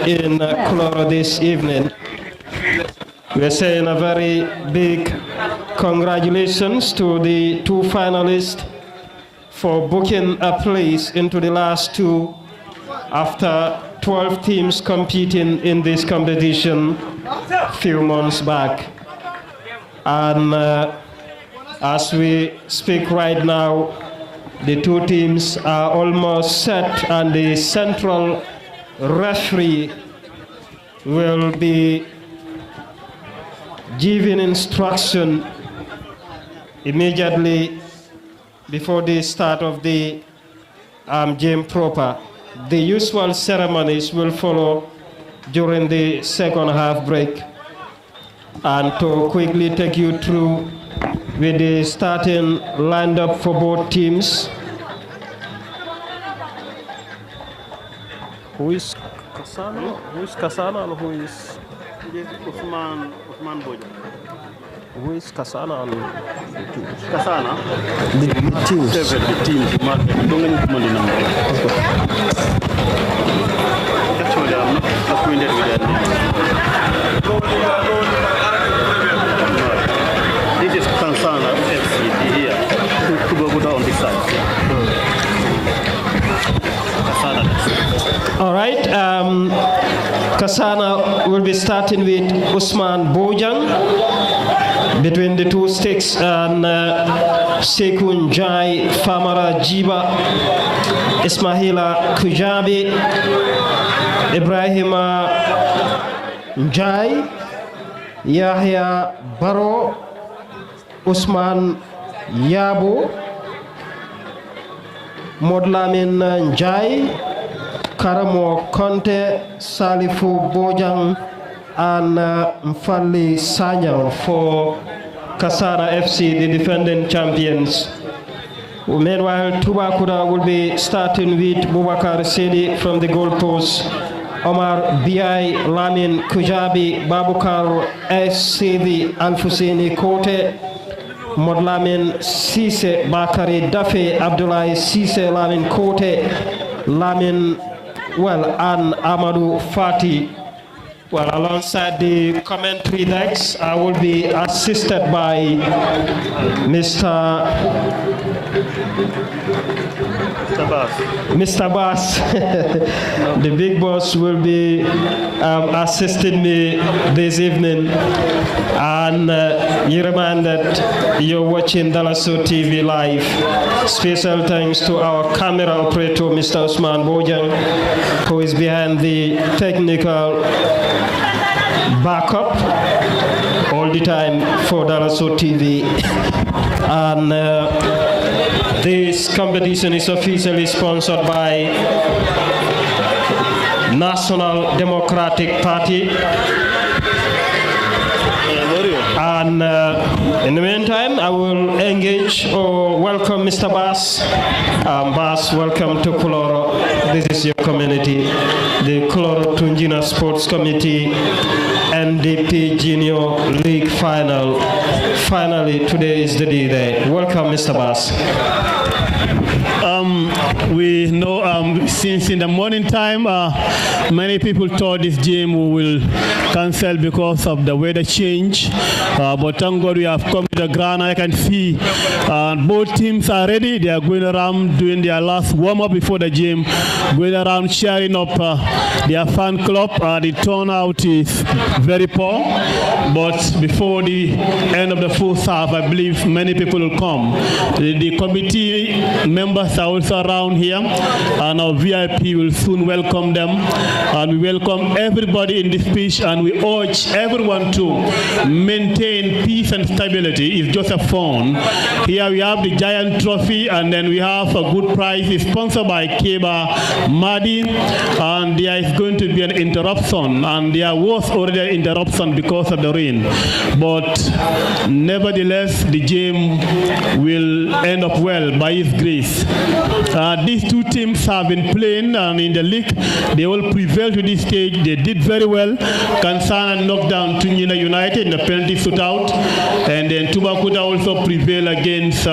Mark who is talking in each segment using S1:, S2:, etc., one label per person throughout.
S1: in Kuloro this evening. We're saying a very big congratulations to the two finalists for booking a place into the last two after 12 teams competing in this competition a few months back. And as we speak right now, the two teams are almost set, and the central referee will be giving instruction immediately before the start of the game proper. The usual ceremonies will follow during the second half break. And to quickly take you through with the starting lineup for both teams. Who is Kasana? Who is Kasana and who is
S2: Usman Boja?
S1: Who is Kasana and
S2: Kasana?
S1: The teams.
S2: The teams. Actually, I'm not acquainted with that name. This is Kasana FC here. To go down this side. Kasana.
S1: All right. Kasana will be starting with Usman Bojang between the two sticks, and Sekun Jai, Famara Jiba, Ismaila Kujabi, Ibrahima Jai, Yahya Baro, Usman Yabo, Modlamin Jai, Karamo Conte, Salifu Bojang, and Mfali Sanyang for Kasana FC, the defending champions. Meanwhile, Tubakuda will be starting with Bubakar Sedi from the goalpost, Omar B.I. Lamin Kujabi, Babukar S. Sedi Alfuseni Kote, Modlamin Sise Bakari Dafe, Abdullah Sise Lamin Kote, Lamin, and Amadou Fati. Well, alongside the commentary decks, I will be assisted by Mr. Bass. The big boss will be assisting me this evening. And you remind that you're watching Dalaso TV live. Special thanks to our camera operator, Mr. Usman Bojang, who is behind the technical backup all the time for Dalaso TV. And this competition is officially sponsored by National Democratic Party. And in the meantime, I will engage or welcome Mr. Bass. Bass, welcome to Kuloro. This is your community, the Kuloro Tungina Sports Committee NDP Junior League Final. Finally, today is the day. Welcome, Mr. Bass.
S2: We know since in the morning time, many people thought this game will cancel because of the weather change. But thank God we have come to the ground. I can see both teams are ready. They are going around doing their last warm-up before the game, going around cheering up their fan club. The turnout is very poor, but before the end of the first half, I believe many people will come. The committee members are also around here, and our VIP will soon welcome them. And we welcome everybody in this pitch, and we urge everyone to maintain peace and stability. It's just a fun. Here we have the giant trophy, and then we have a good prize. It's sponsored by Keba Madi, and there is going to be an interruption, and there was already an interruption because of the rain. But nevertheless, the game will end up well by His grace. These two teams have been playing, and in the league, they all prevailed to this stage. They did very well. Kansana knocked down Tungina United in the penalty shootout, and then Tubakuta also prevailed against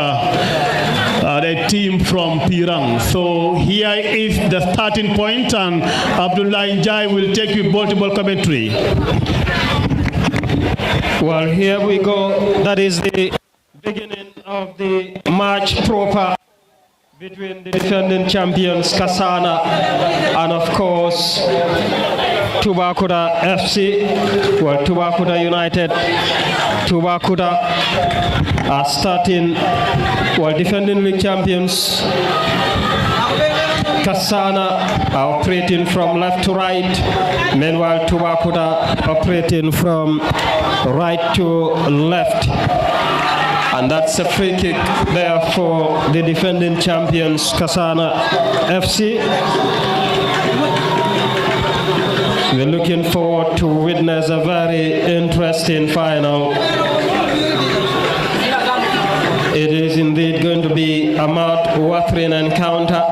S2: the team from Pirang. So here is the starting point, and Abdullah Njai will take you ball-to-ball commentary.
S1: Well, here we go. That is the beginning of the match proper between the defending champions Kasana and of course Tubakuda FC. Well, Tubakuda United. Tubakuda are starting, well, defending league champions Kasana are operating from left to right, meanwhile Tubakuda operating from right to left. And that's a free kick there for the defending champions Kasana FC. We're looking forward to witness a very interesting final. It is indeed going to be a mouth-watering encounter.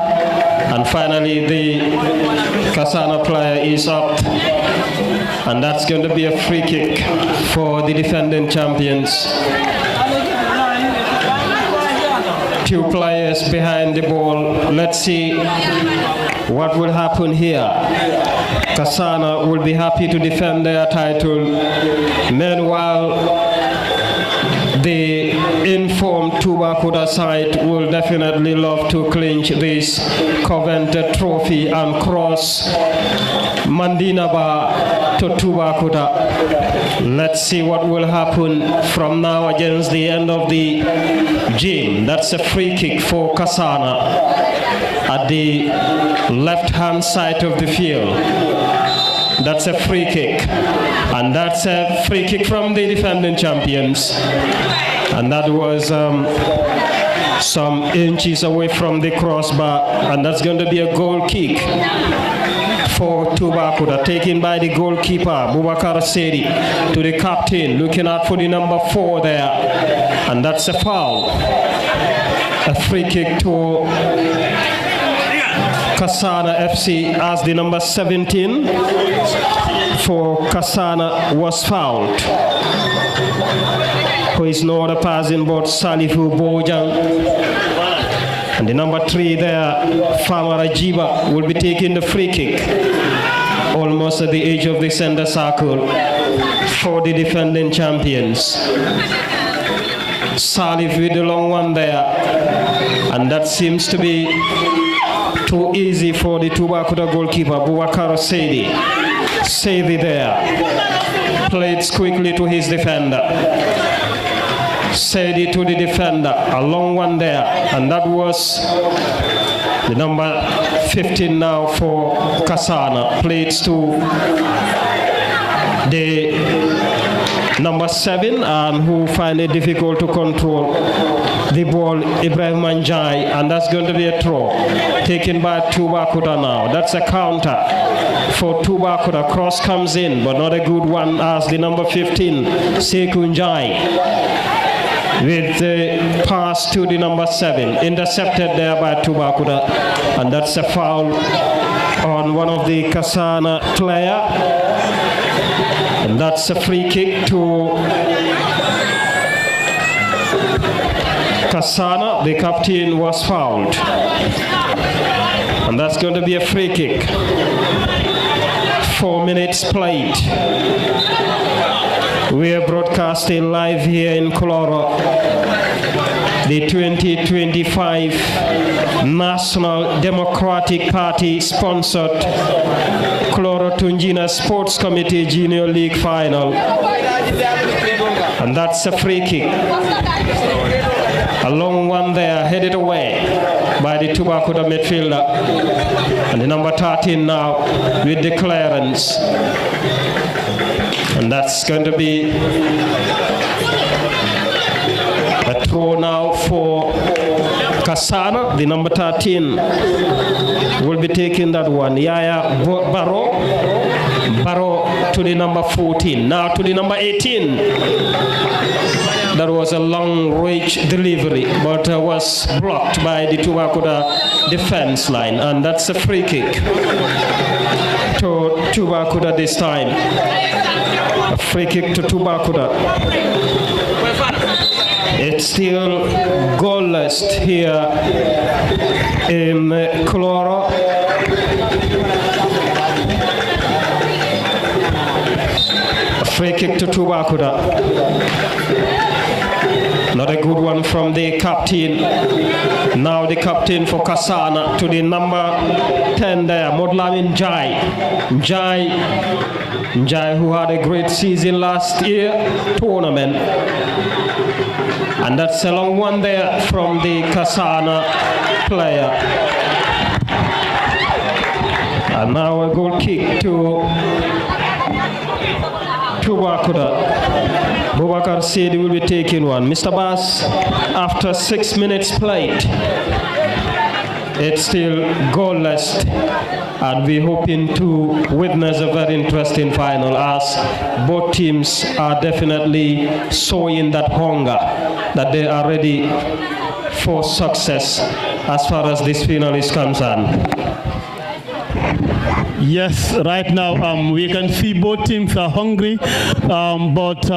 S1: And finally, the Kasana player is up. And that's going to be a free kick for the defending champions. Two players behind the ball. Let's see what will happen here. Kasana will be happy to defend their title. Meanwhile, the informed Tubakuda side will definitely love to clinch this coveted trophy and cross Mandinaba to Tubakuda. Let's see what will happen from now against the end of the game. That's a free kick for Kasana at the left-hand side of the field. That's a free kick. And that's a free kick from the defending champions. And that was some inches away from the crossbar. And that's going to be a goal kick for Tubakuda, taken by the goalkeeper, Bubakar Sedi, to the captain, looking out for the number 4 there. And that's a foul. A free kick to Kasana FC as the number 17 for Kasana was fouled. Who is no other passing but Salifu Bojang. And the number 3 there, Famara Jiba, will be taking the free kick almost at the edge of the center circle for the defending champions. Salif with the long one there. And that seems to be too easy for the Tubakuda goalkeeper, Boubacar Sedi. Sedi there. Plays quickly to his defender. Sedi to the defender. A long one there. And that was the number 15 now for Kasana. Plays to the number 7 and who find it difficult to control the ball, Ibrahim Manjai, and that's going to be a throw taken by Tubakuda now. That's a counter for Tubakuda. Cross comes in, but not a good one as the number 15, Sekunjai, with the pass to the number 7, intercepted there by Tubakuda, and that's a foul on one of the Kasana player, and that's a free kick to Kasana. The captain was fouled, and that's going to be a free kick. 4 minutes played. We are broadcasting live here in Kuloro, the 2025 National Democratic Party sponsored Kuloro Tungina Sports Committee Junior League Final. And that's a free kick. A long one there, headed away by the Tubakuda midfielder. And the number 13 now with the clearance. And that's going to be a throw now for Kasana. The number 13 will be taking that one. Yaya Baro to the number 14. Now to the number 18. That was a long-range delivery, but was blocked by the Tubakuda defense line. And that's a free kick to Tubakuda this time. A free kick to Tubakuda. It's still goalless here in Kuloro. A free kick to Tubakuda. Not a good one from the captain. Now the captain for Kasana to the number 10 there, Modlamin Njai, who had a great season last year tournament. And that's a long one there from the Kasana player. And now a goal kick to Tubakuda. Bubakar said he will be taking one. Mr. Bass, after 6 minutes played, it's still goalless, and we're hoping to witness a very interesting final, as both teams are definitely showing that hunger, that they are ready for success as far as this final is concerned.
S2: Yes, right now we can see both teams are hungry, but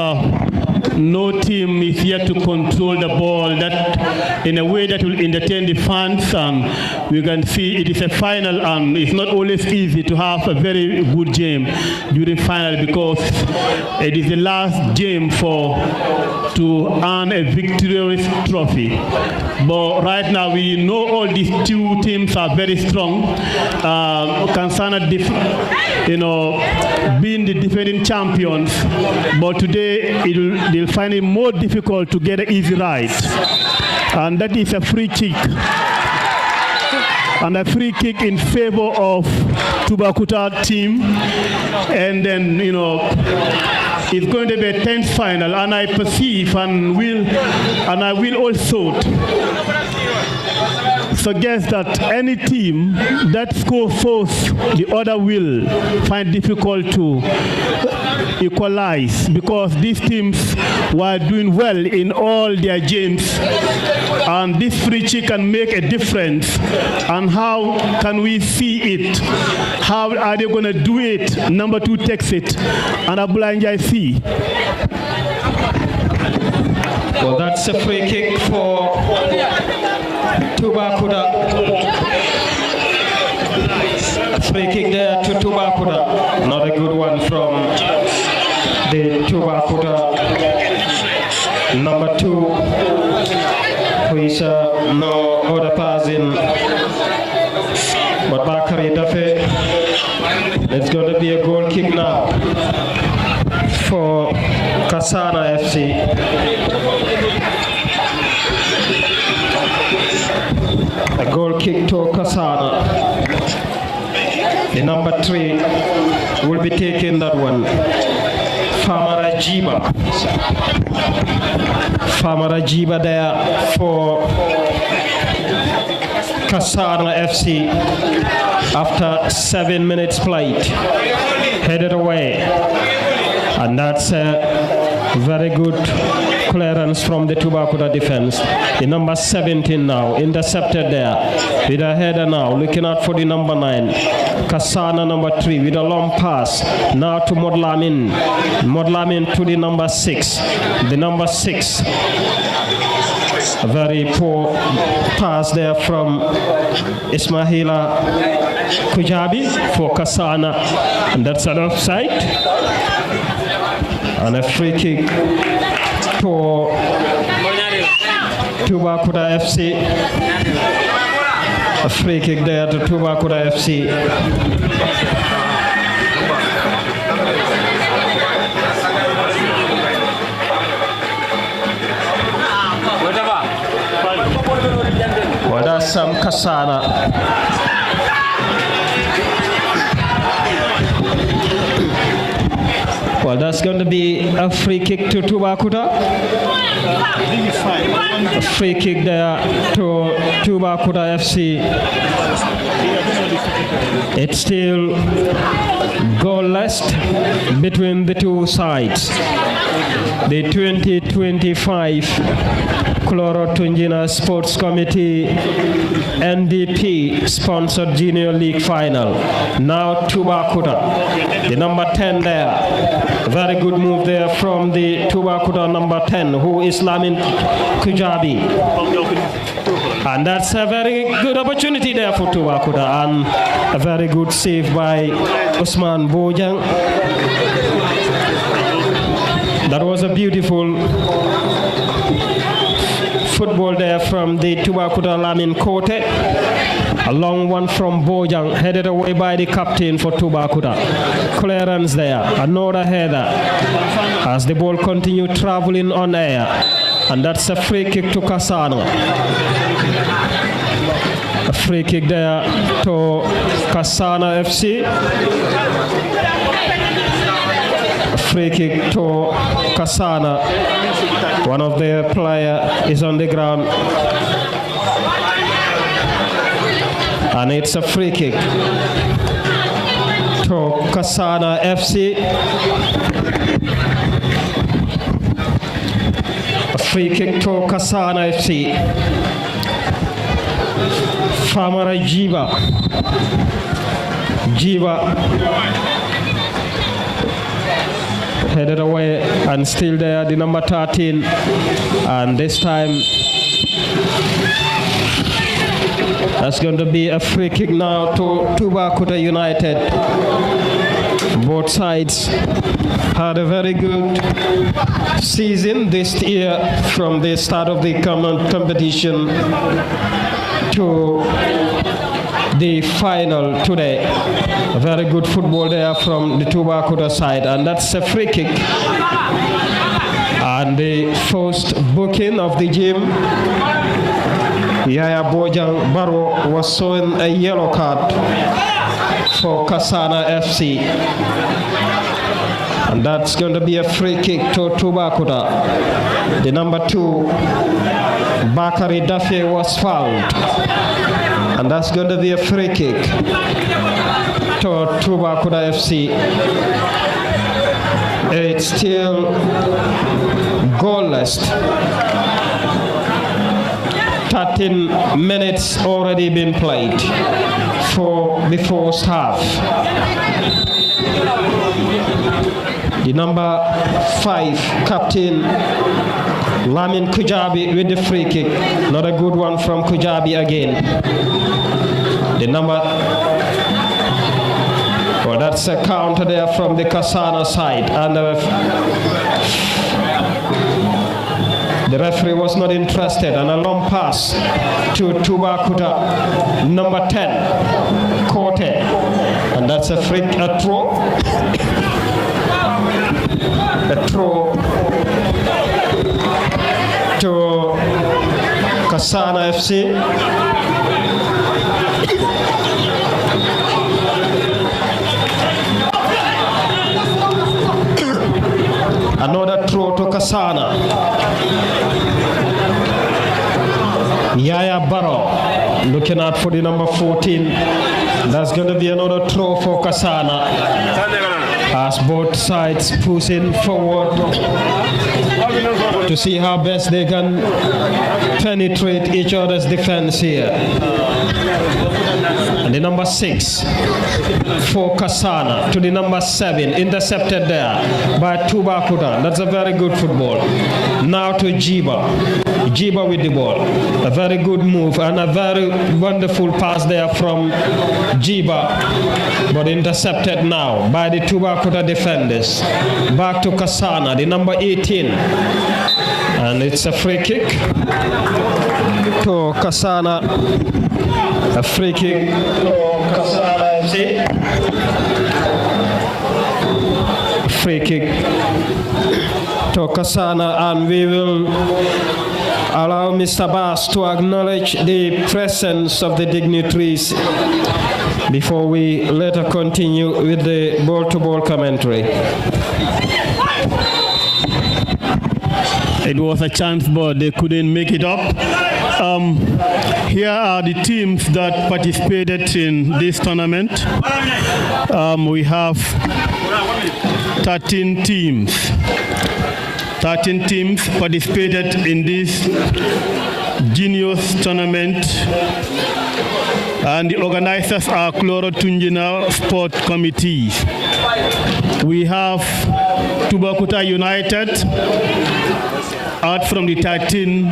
S2: no team is yet to control the ball that in a way that will entertain the fans. We can see it is a final, and it's not always easy to have a very good game during final, because it is the last game to earn a victorious trophy. But right now we know all these two teams are very strong. Kansana, being the defending champions, but today they'll find it more difficult to get an easy ride. And that is a free kick. And a free kick in favor of Tubakuta team. And then, it's going to be a tense final, and I perceive and I will also suggest that any team that scores first, the other will find difficult to equalize, because these teams were doing well in all their games, and this free kick can make a difference. And how can we see it? How are they going to do it? Number 2 takes it, and Abulanja see.
S1: Well, that's a free kick for Tubakuda. A free kick there to Tubakuda. Not a good one from the Tubakuda number 2, who is no other passing but Bakari Dafe. It's going to be a goal kick now for Kasana FC. A goal kick to Kasana. The number 3 will be taking that one. Famarajiba there for Kasana FC after 7 minutes played. Headed away. And that's a very good clearance from the Tubakuda defense. The number 17 now, intercepted there. With a header now, looking out for the number 9. Kasana number 3 with a long pass. Now to Modlamin. Modlamin to the number 6. The number 6. A very poor pass there from Ismaila Kujabi for Kasana. And that's an offside. And a free kick for Tubakuda FC. A free kick there to Tubakuda FC. Well, that's some Kasana. Well, that's going to be a free kick to Tubakuda. A free kick there to Tubakuda FC. It's still goalless between the two sides. The 2025 Kuloro Tungina Sports Committee NDP sponsored Junior League final. Now Tubakuta, the number 10 there. Very good move there from the Tubakuta number 10, who is Lamin Kujabi. And that's a very good opportunity there for Tubakuta, and a very good save by Usman Bojang. That was a beautiful football there from the Tubakuta Lamin Kote. A long one from Bojang, headed away by the captain for Tubakuta. Clearance there, another header as the ball continued traveling on air. And that's a free kick to Kasano. A free kick there to Kasana FC. A free kick to Kasana. One of their players is on the ground. And it's a free kick to Kasana FC. A free kick to Kasana FC. Famara Jiba headed away, and still there the number 13, and this time that's going to be a free kick now to Tubakuta United. Both sides had a very good season this year from the start of the competition to the final today. A very good football there from the Tubakuta side, and that's a free kick. And the first booking of the game, Yaya Bojang Baro was showing a yellow card for Kasana FC. And that's going to be a free kick to Tubakuta. The number 2, Bakari Dafe, was fouled. And that's going to be a free kick to Tubakuta FC. It's still goalless. 13 minutes already been played for the first half. The number 5 captain Lamin Kujabi with the free kick. Not a good one from Kujabi again. The number, well, that's a counter there from the Kasana side, and the referee was not interested, and a long pass to Tubakuta number 10, Kote, and that's a throw. A throw to Kasana FC. Another throw to Kasana. Yaya Barrow looking out for the number 14. That's going to be another throw for Kasana, as both sides pushing forward to see how best they can penetrate each other's defense here. And the number 6 for Kasana to the number 7, intercepted there by Tubakuta. That's a very good football. Now to Jiba with the ball. A very good move and a very wonderful pass there from Jiba, but intercepted now by the Tubakuta defenders. Back to Kasana, the number 18. And it's a free kick to Kasana. A free kick to Kasana FC. Free kick to Kasana, and we will allow Mr. Bass to acknowledge the presence of the dignitaries before we later continue with the ball-to-ball commentary.
S2: It was a chance, but they couldn't make it up. Here are the teams that participated in this tournament. We have 13 teams. 13 teams participated in this Genius tournament, and the organizers are Kuloro Tungina Sport Committee. We have Tubakuta United out from the 13.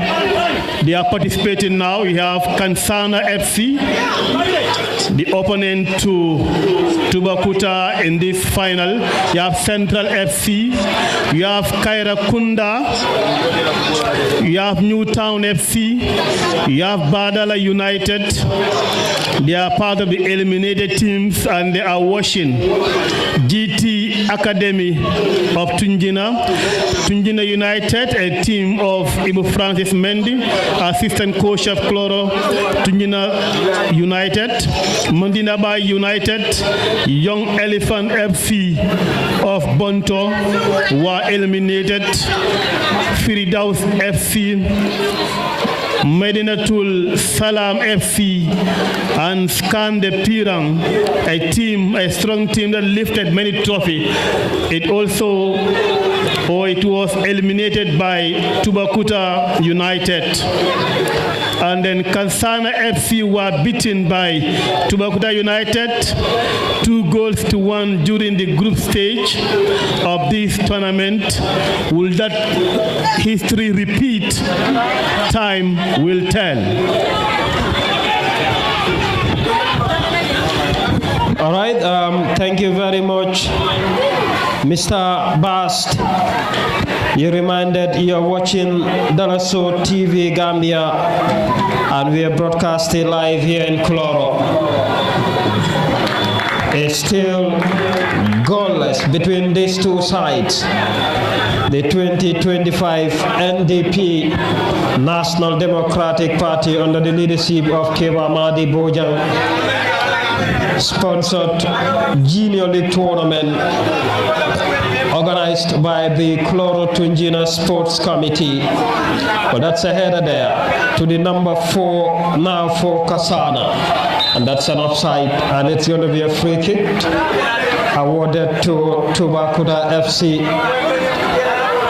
S2: They are participating now. We have Kansana FC, the opponent to Tubakuta in this final. You have Central FC. You have Kaira Kunda. You have Newtown FC. You have Badala United. They are part of the eliminated teams, and they are watching GT Academy of Tungina. Tungina United, a team of Ibu Francis Mendy, assistant coach of Kuloro Tungina United. Mandinaba United, Young Elephant FC of Bonto were eliminated. Firidaus FC, Medinatul Salam FC, and Skande Pirang, a strong team that lifted many trophies. It was eliminated by Tubakuta United. And then Kansana FC were beaten by Tubakuta United 2-1 during the group stage of this tournament. Will that history repeat? Time will tell.
S1: All right, thank you very much, Mr. Bast. You reminded you're watching Dalaso TV Gambia, and we are broadcasting live here in Kuloro. It's still goalless between these two sides. The 2025 NDP, National Democratic Party, under the leadership of Keba Madi Bojang, sponsored Junior League tournament organized by the Kuloro Tungina Sports Committee. But that's a header there to the number 4 now for Kasana. And that's an offside, and it's going to be a free kick awarded to Tubakuta FC.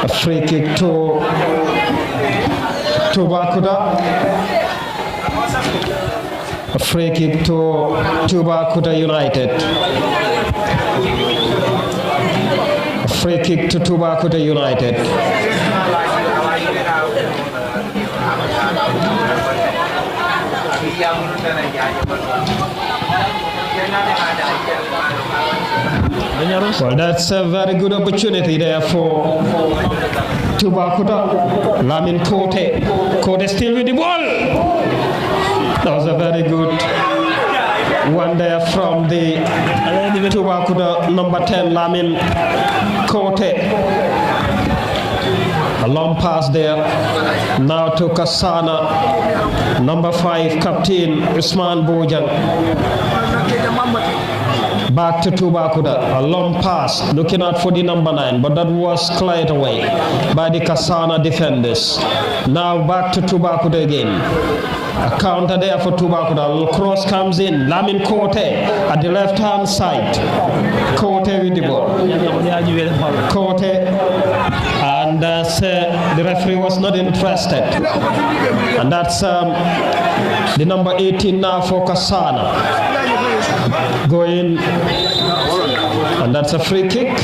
S1: A free kick to Tubakuta. A free kick to Tubakuta United. A free kick to Tubakuta United. Well, that's a very good opportunity there for Tubakuta. Lamin Kote. Kote still with the ball. That was a very good one there from the Tubakuta number 10, Lamin Kote. A long pass there. Now to Kasana, number 5, Captain Usman Bojang. Back to Tubakuta, a long pass, looking out for the number 9, but that was cleared away by the Kasana defenders. Now back to Tubakuta again. A counter there for Tubakuta. Cross comes in. Lamin Kote at the left-hand side. Kote with the ball. Kote, and the referee was not interested. And that's the number 18 now for Kasana. Going, and that's a free kick.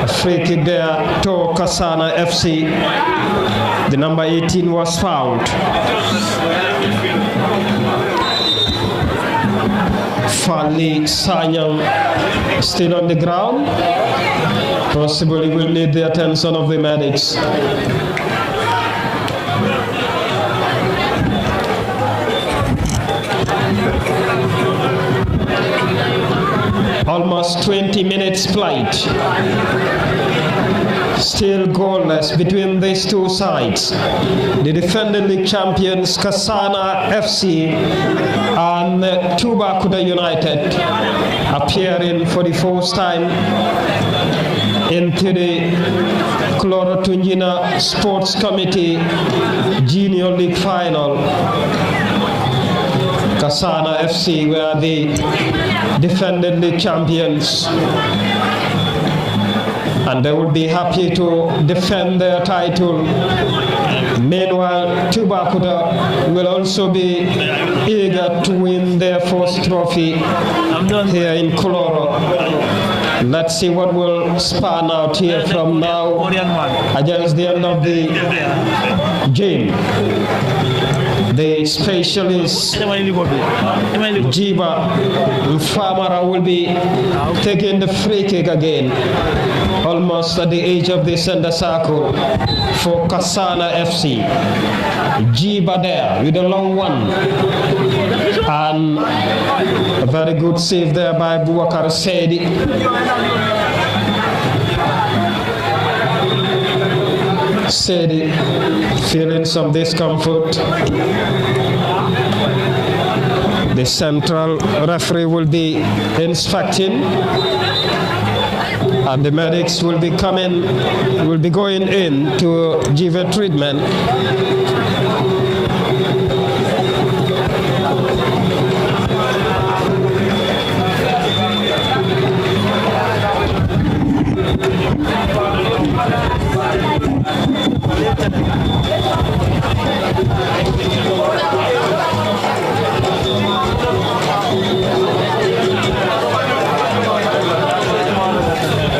S1: A free kick there to Kasana FC. The number 18 was fouled. Fali Sanyang still on the ground. Possibly will need the attention of the medics. Almost 20 minutes flight. Still goalless between these two sides. The defending league champions Kasana FC and Tubakuta United appearing for the first time into the Kuloro Tungina Sports Committee Junior League Final. Kasana FC were the defending league champions, and they would be happy to defend their title. Meanwhile, Tubakuta will also be eager to win their first trophy here in Kuloro. Let's see what will span out here from now against the end of the game. The specialist Jiba Famara will be taking the free kick again, almost at the edge of the center circle for Kasana FC. Jiba there with a long one, and a very good save there by Bouakar Sedi. Sedi feeling some discomfort. The central referee will be inspecting, and the medics will be going in to give a treatment.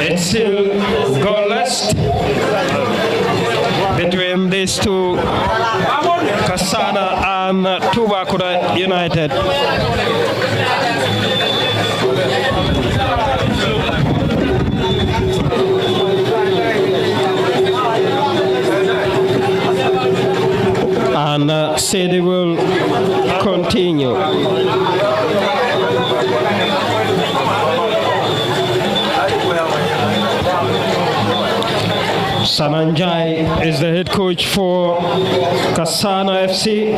S1: It's still goalless between these two, Kasana and Tubakuta United. And Sedi will continue. Sananjai is the head coach for Kasana FC.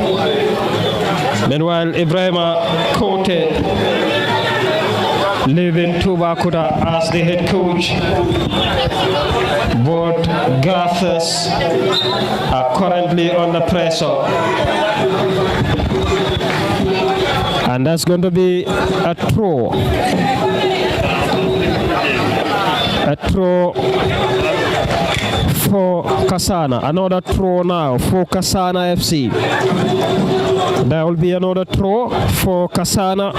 S1: Meanwhile, Ibrahima Kote leaving Tubakuta as the head coach. Both Gathers are currently under pressure. And that's going to be a throw. A throw for Kasana. Another throw now for Kasana FC. There will be another throw for Kasana.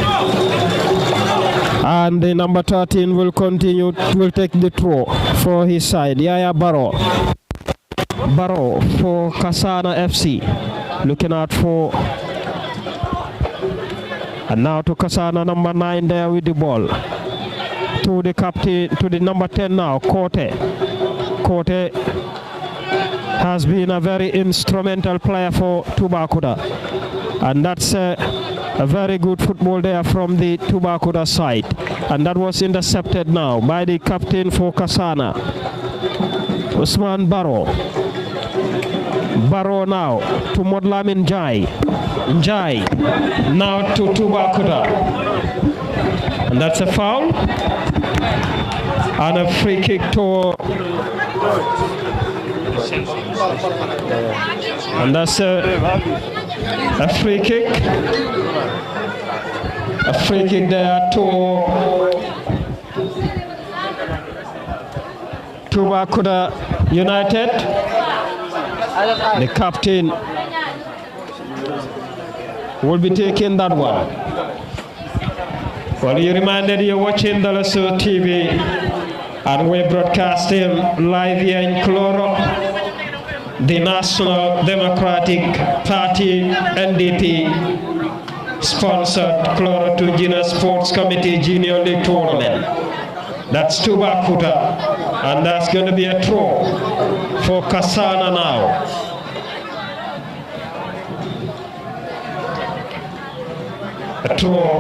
S1: And the number 13 will continue, will take the throw for his side. Yaya Barrow. Barrow for Kasana FC. Looking out for. And now to Kasana, number 9 there with the ball. To the captain, to the number 10 now, Kote. Kote has been a very instrumental player for Tubakuta. And that's a very good football there from the Tubakuta side. And that was intercepted now by the captain for Kasana, Usman Barrow. Barrow now to Modlamin Njai. Njai now to Tubakuta. And that's a foul. And a free kick to... And that's a free kick. A free kick there to Tubakuta United. The captain will be taking that one. Well, you reminded you're watching the Lasso TV, and we're broadcasting live here in Kuloro. The National Democratic Party (NDP) sponsored Kuloro Tungina Sports Committee Junior League Tournament. That's Tubakuta, and that's going to be a throw for Kasana now. A throw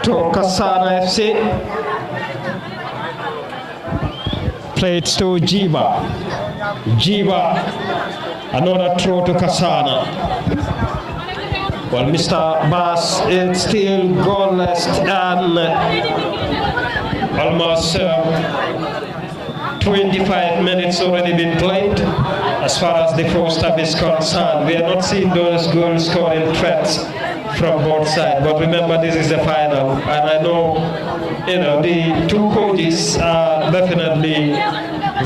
S1: to Kasana FC. Plays to Jiba. Jiba, another throw to Kasana. Well, Mr. Bass is still goalless, and almost 25 minutes already been played. As far as the first half is concerned, we are not seeing those goal-scoring threats from both sides. But remember, this is the final, and I know, the two coaches are definitely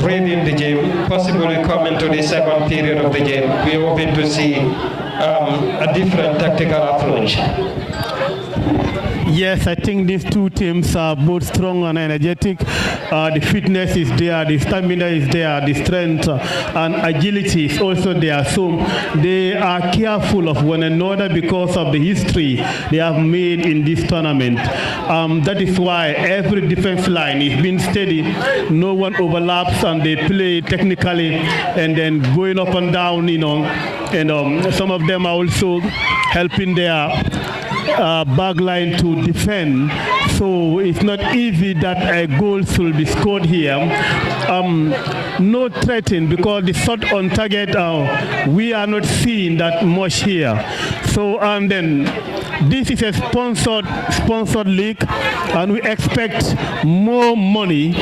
S1: reading the game, possibly coming to the second period of the game. We're hoping to see a different tactical approach.
S2: Yes, I think these two teams are both strong and energetic. The fitness is there, the stamina is there, the strength and agility is also there. So they are careful of one another because of the history they have made in this tournament. That is why every defense line is being steady. No one overlaps and they play technically and then going up and down, and some of them are also helping their back line to defend, so it's not easy that a goal should be scored here. No threatening because the shot on target, we are not seeing that much here. So and then this is a sponsored league, and we expect more money.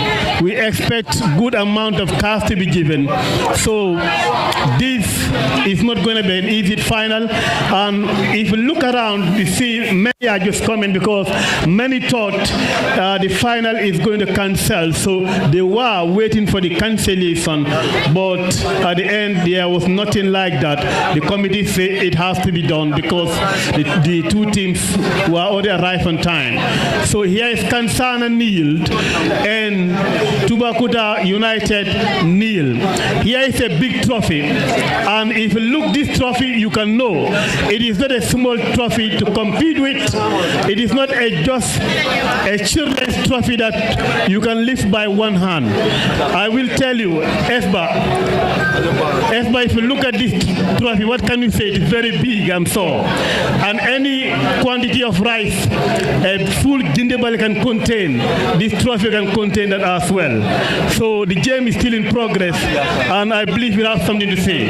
S2: We expect good amount of cash to be given. So this is not going to be an easy final. And if you look around, you see many are just coming because many thought the final is going to cancel. So they were waiting for the cancellation, but at the end there was nothing like that. The committee said it has to be done because the two teams were already arrived on time. So here is Kansana nil and Tubakuta United nil. Here is a big trophy, and if you look this trophy, you can know it is not a small trophy to compete with. It is not just a children's trophy that you can lift by one hand. I will tell you, Esba, if you look at this trophy, what can you say? It is very big, I'm sure. And any quantity of rice a full Gindebali can contain, this trophy can contain that as well. So the game is still in progress, and I believe we have something to say.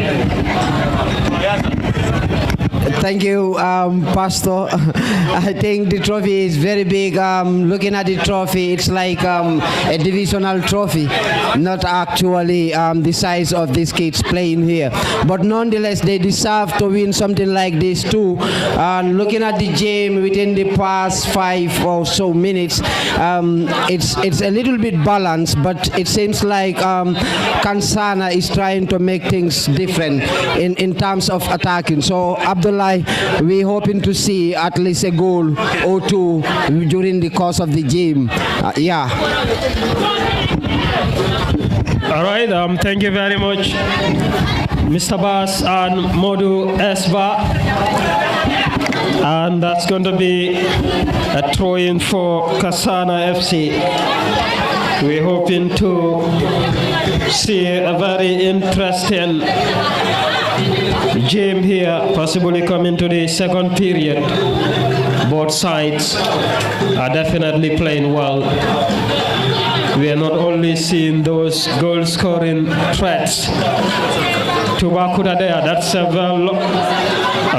S3: Thank you, Pastor. I think the trophy is very big. Looking at the trophy, it's like a divisional trophy, not actually the size of these kids playing here. But nonetheless, they deserve to win something like this too. Looking at the game within the past 5 or so minutes, it's a little bit balanced, but it seems like Kansana is trying to make things different in terms of attacking. So Abdullah, we're hoping to see at least a goal or two during the course of the game. Yeah.
S1: All right, thank you very much, Mr. Bass and Modu Esba. And that's going to be a throw-in for Kasana FC. We're hoping to see a very interesting game here, possibly coming to the second period. Both sides are definitely playing well. We are not only seeing those goal-scoring threats. Tubakuta there, that's a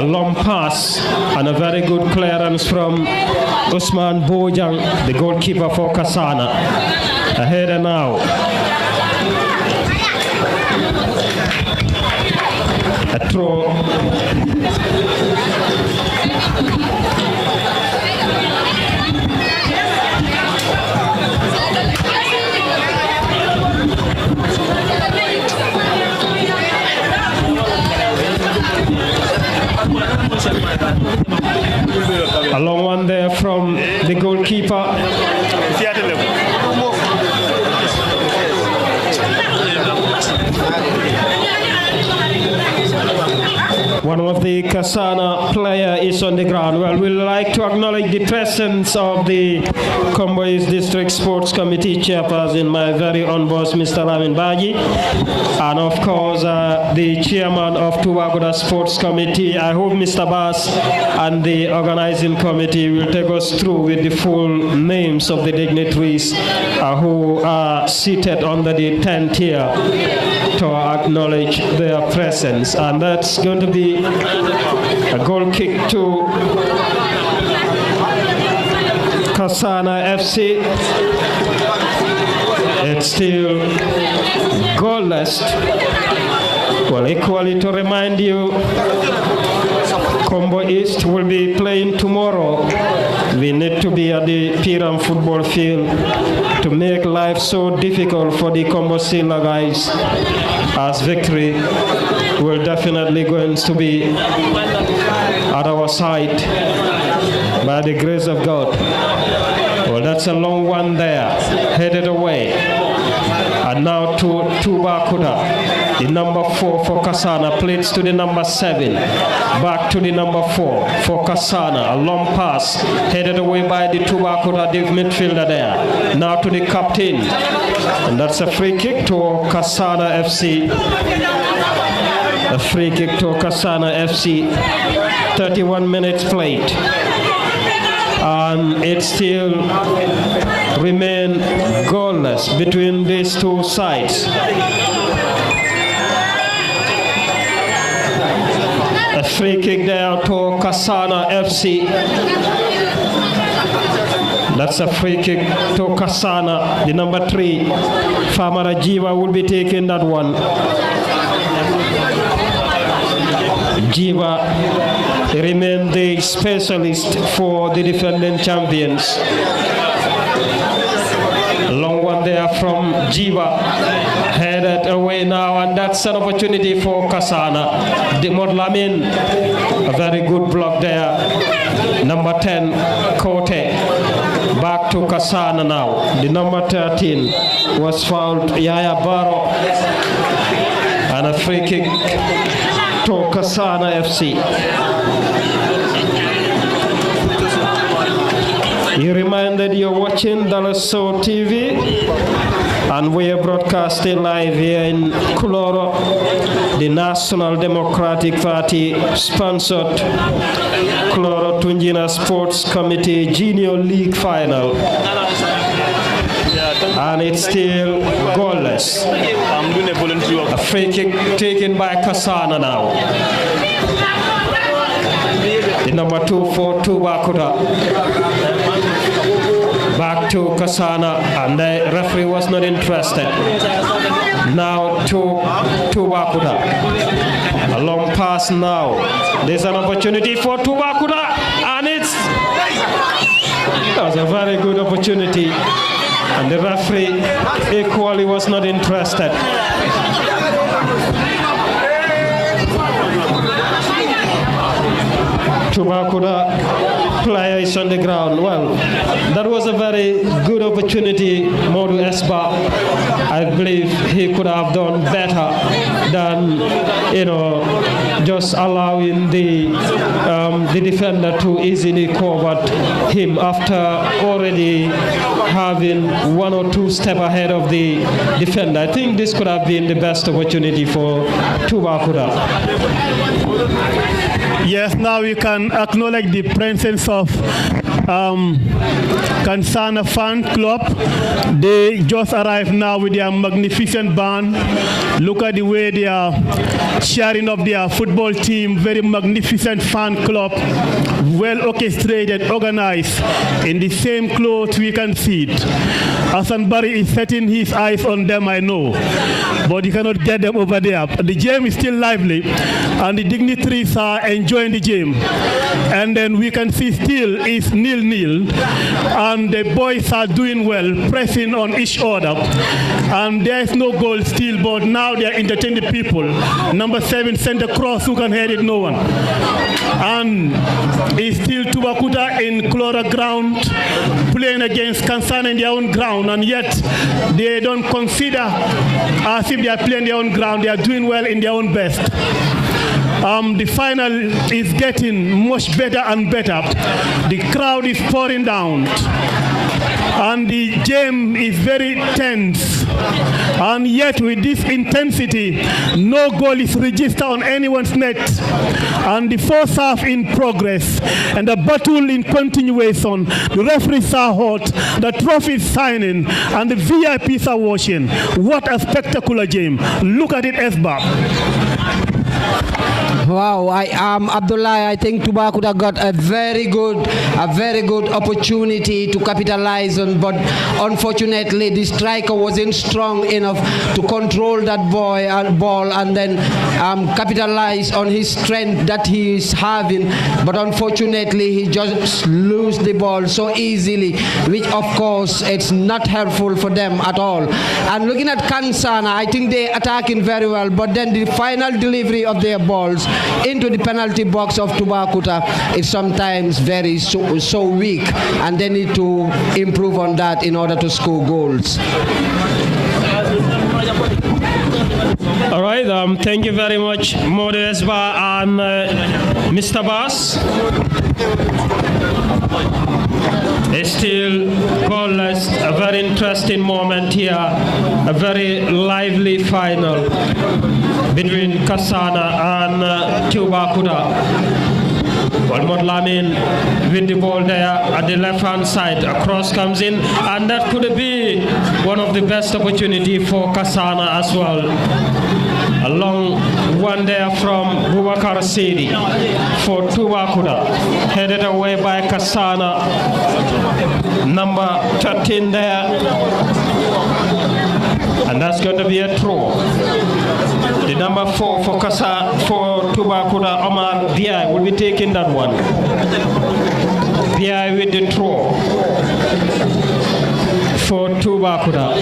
S1: long pass and a very good clearance from Usman Bojang, the goalkeeper for Kasana. Ahead now. A throw. A long one there from the goalkeeper. One of the Kasana player is on the ground. Well, we'd like to acknowledge the presence of the Kombois District Sports Committee chairperson, my very own boss, Mr. Lamin Baji, and of course the chairman of Tubakuta Sports Committee. I hope Mr. Bass and the organizing committee will take us through with the full names of the dignitaries who are seated under the tent here to acknowledge their presence. And that's going to be a goal kick to Kasana FC. It's still goalless. Well, equally to remind you, Combo East will be playing tomorrow. We need to be at the Piram football field to make life so difficult for the Combo Silla guys, as victory will definitely going to be at our side by the grace of God. Well, that's a long one there, headed away. And now to Bakuda, the number 4 for Kasana, plays to the number 7, back to the number 4 for Kasana, a long pass, headed away by the Bakuda, the midfielder there. Now to the captain, and that's a free kick to Kasana FC. A free kick to Kasana FC, 31 minutes played. And it still remains goalless between these two sides. A free kick there to Kasana FC. That's a free kick to Kasana, the number 3. Famara Jiva will be taking that one. Jiva remain the specialist for the defending champions. Long one there from Jiva, headed away now, and that's an opportunity for Kasana. Demodlamin, a very good block there. Number 10, Kote, back to Kasana now. The number 13 was fouled, Yaya Baro, and a free kick to Kasana FC. You reminded you're watching Dalaso TV, and we are broadcasting live here in Kuloro, the National Democratic Party sponsored Kuloro Tungina Sports Committee Junior League Final. And it's still goalless. A free kick taken by Kasana now. The number 2 for Bakuda. Back to Kasana, and the referee was not interested. Now to Bakuda. A long pass now. There's an opportunity for Bakuda, and that was a very good opportunity. And the referee equally was not interested. Tubakuda player is on the ground. Well, that was a very good opportunity. Modu Esba, I believe he could have done better than, just allowing the defender to easily cover him after already having 1 or 2 steps ahead of the defender. I think this could have been the best opportunity for Tubakuda.
S2: Yes, now we can acknowledge the presence of Kansana Fan Club. They just arrived now with their magnificent band. Look at the way they are sharing of their football team. Very magnificent fan club, well orchestrated, organized. In the same clothes we can see it. Hassan Barry is setting his eyes on them, I know, but you cannot get them over there. The game is still lively, and the dignitaries are enjoying the game. And then we can see still is 0-0, and the boys are doing well, pressing on each other. And there is no goal still, but now they are entertaining the people. Number 7 sent a cross, who can head it? No one. And it's still Tubakuta in Kuloro ground, playing against Kansana in their own ground, and yet they don't consider as if they are playing their own ground. They are doing well in their own best. The final is getting much better and better. The crowd is pouring down, and the game is very tense. And yet with this intensity, no goal is registered on anyone's net. And the first half in progress, and the battle in continuation. The referees are hot, the trophy is signing, and the VIPs are watching. What a spectacular game. Look at it, Esba.
S3: Wow, Abdullah, I think Tubakuda got a very good opportunity to capitalize on, but unfortunately the striker wasn't strong enough to control that ball and then capitalize on his strength that he is having. But unfortunately, he just lose the ball so easily, which of course it's not helpful for them at all. And looking at Kansana, I think they attacking very well, but then the final delivery of their balls into the penalty box of Tubakuta is sometimes very so weak, and they need to improve on that in order to score goals.
S1: All right, thank you very much, Modesba and Mr. Bass. It's still goalless, a very interesting moment here, a very lively final between Kasana and Tubakuda. Walmot Lamin with the ball there at the left-hand side. A cross comes in, and that could be one of the best opportunity for Kasana as well. A long one there from Bubakar Sidi for Tubakuda. Headed away by Kasana. Number 13 there. And that's going to be a throw. The number 4 for Tubakuda, Omar Biai, will be taking that one. Biai with the throw for Tubakuda.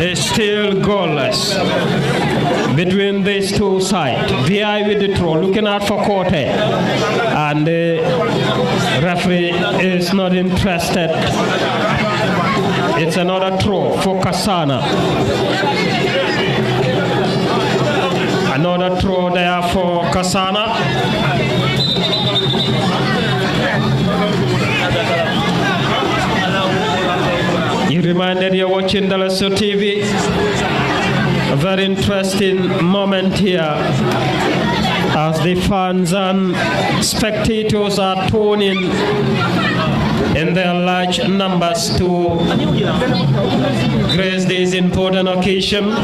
S1: It's still goalless between these two sides. Biai with the throw, looking out for Corte. And the referee is not interested. It's another throw for Kasana. Another throw there for Kasana. You reminded you're watching Dalaso TV. A very interesting moment here as the fans and spectators are tuning in their large numbers to grace this important occasion.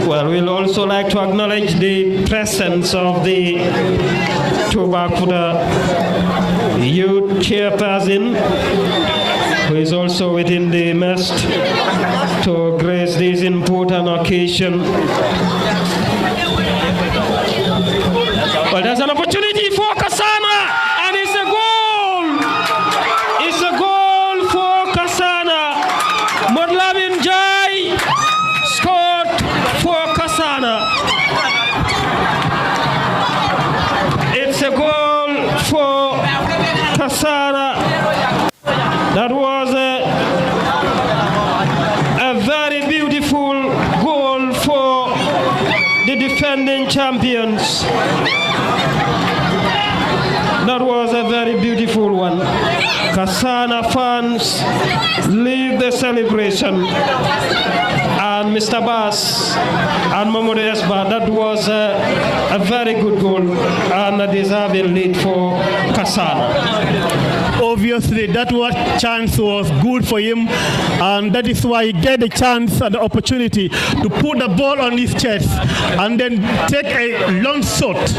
S1: Well, we'll also like to acknowledge the presence of the Tubakuda youth chairperson, who is also within the midst to grace this important occasion. Well, there's an opportunity for Kasana, and it's a goal! It's a goal for Kasana. Modlamin Jai scored for Kasana. It's a goal for Kasana. That was a very beautiful goal for the defending champions. That was a very beautiful one. Kasana fans lead the celebration. And Mr. Bass and Mahmoud Esba, that was a very good goal and a deserving lead for Kasana.
S2: Obviously, that chance was good for him, and that is why he get the chance and the opportunity to put the ball on his chest and then take a long shot.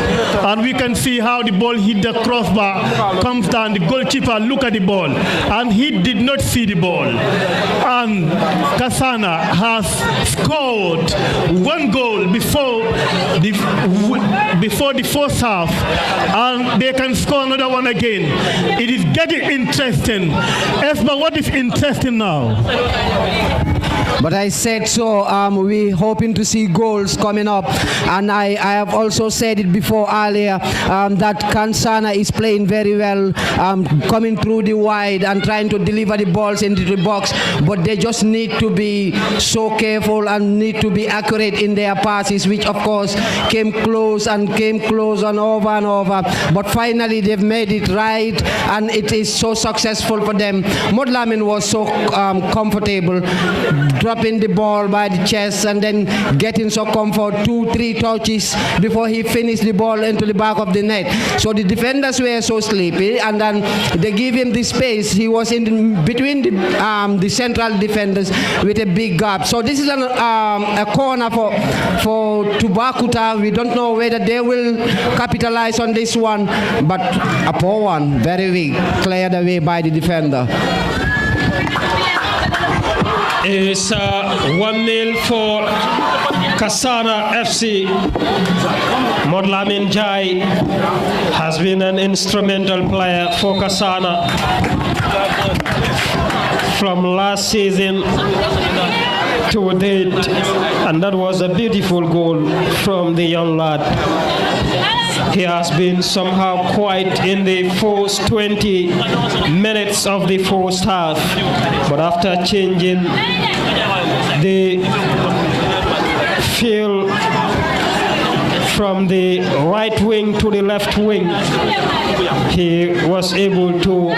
S2: And we can see how the ball hit the crossbar, comes down, the goalkeeper look at the ball, and he did not see the ball. And Kasana has scored one goal before the first half, and they can score another one again. It is getting interesting. Esma, what is interesting now?
S3: But I said so, we're hoping to see goals coming up. And I have also said it before earlier, that Kansana is playing very well, coming through the wide and trying to deliver the balls into the box. But they just need to be so careful and need to be accurate in their passes, which of course came close and over. But finally they've made it right, and it is so successful for them. Modlamin was so comfortable. dropping the ball by the chest and then getting so comfort 2-3 touches before he finished the ball into the back of the net. So the defenders were so sleepy, and then they give him the space. He was in between the central defenders with a big gap. So this is a corner for Tubakuta. We don't know whether they will capitalize on this one, but a poor one, very weak, cleared away by the defender.
S1: It's 1-0 for Kasana FC. Modlamin Jai has been an instrumental player for Kasana from last season to date, and that was a beautiful goal from the young lad. He has been somehow quiet in the first 20 minutes of the first half, but after changing the field from the right wing to the left wing, he was able to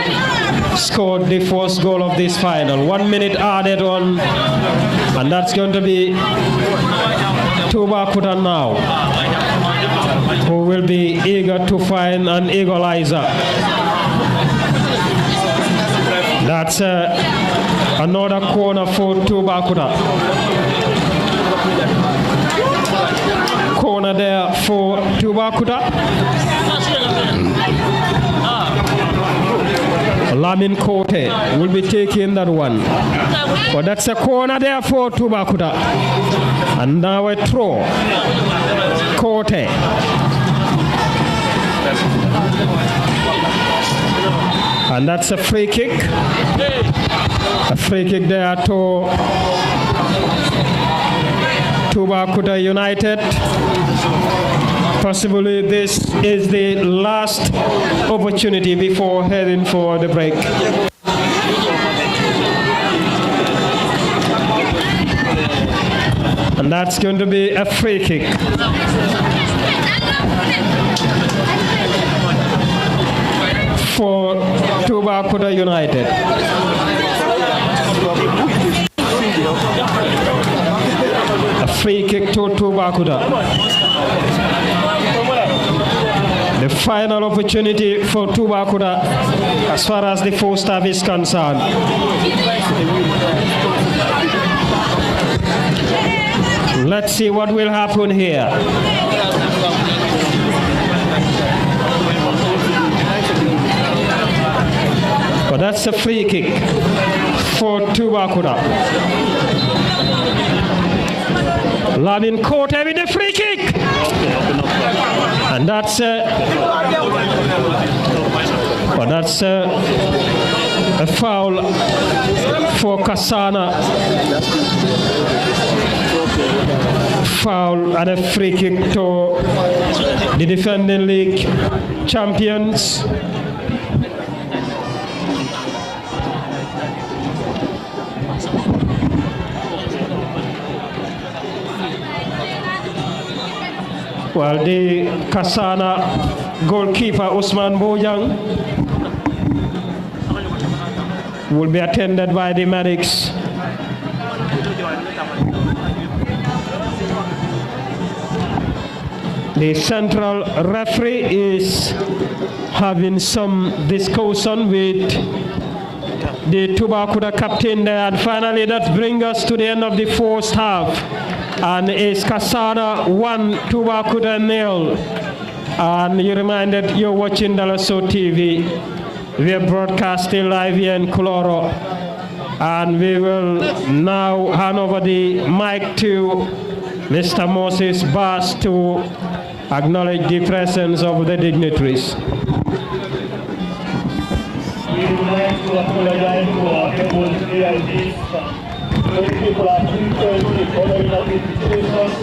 S1: score the first goal of this final. 1 minute added on, and that's going to be Tubakuta now, who will be eager to find an equalizer. That's another corner for Tubakuta. Corner there for Tubakuta. Lamin Kote will be taking that one. But that's a corner there for Tubakuta. And now a throw. Kote. And that's a free kick. A free kick there to Tubakuta United. Possibly this is the last opportunity before heading for the break. And that's going to be a free kick. For Tubakuta United. A free kick to Tubakuta. The final opportunity for Tubakuta as far as the first half is concerned. Let's see what will happen here. But that's a free kick for Tubakuta. Lamin Kote with a free kick. And that's a foul for Kasana. Foul and a free kick to the defending league champions. Well, the Kasana goalkeeper Usman Bojang will be attended by the medics. The central referee is having some discussion with the Tubakuta captain there, and finally that brings us to the end of the first half. And it's Kasana 1, Tubakuta 0. And you reminded you're watching Dalaso TV. We are broadcasting live here in Kuloro. And we will now hand over the mic to Mr. Moses Bass to acknowledge the presence of the dignitaries.
S4: We would like to apologize to our able VIPs. Many people are frequently following up invitations,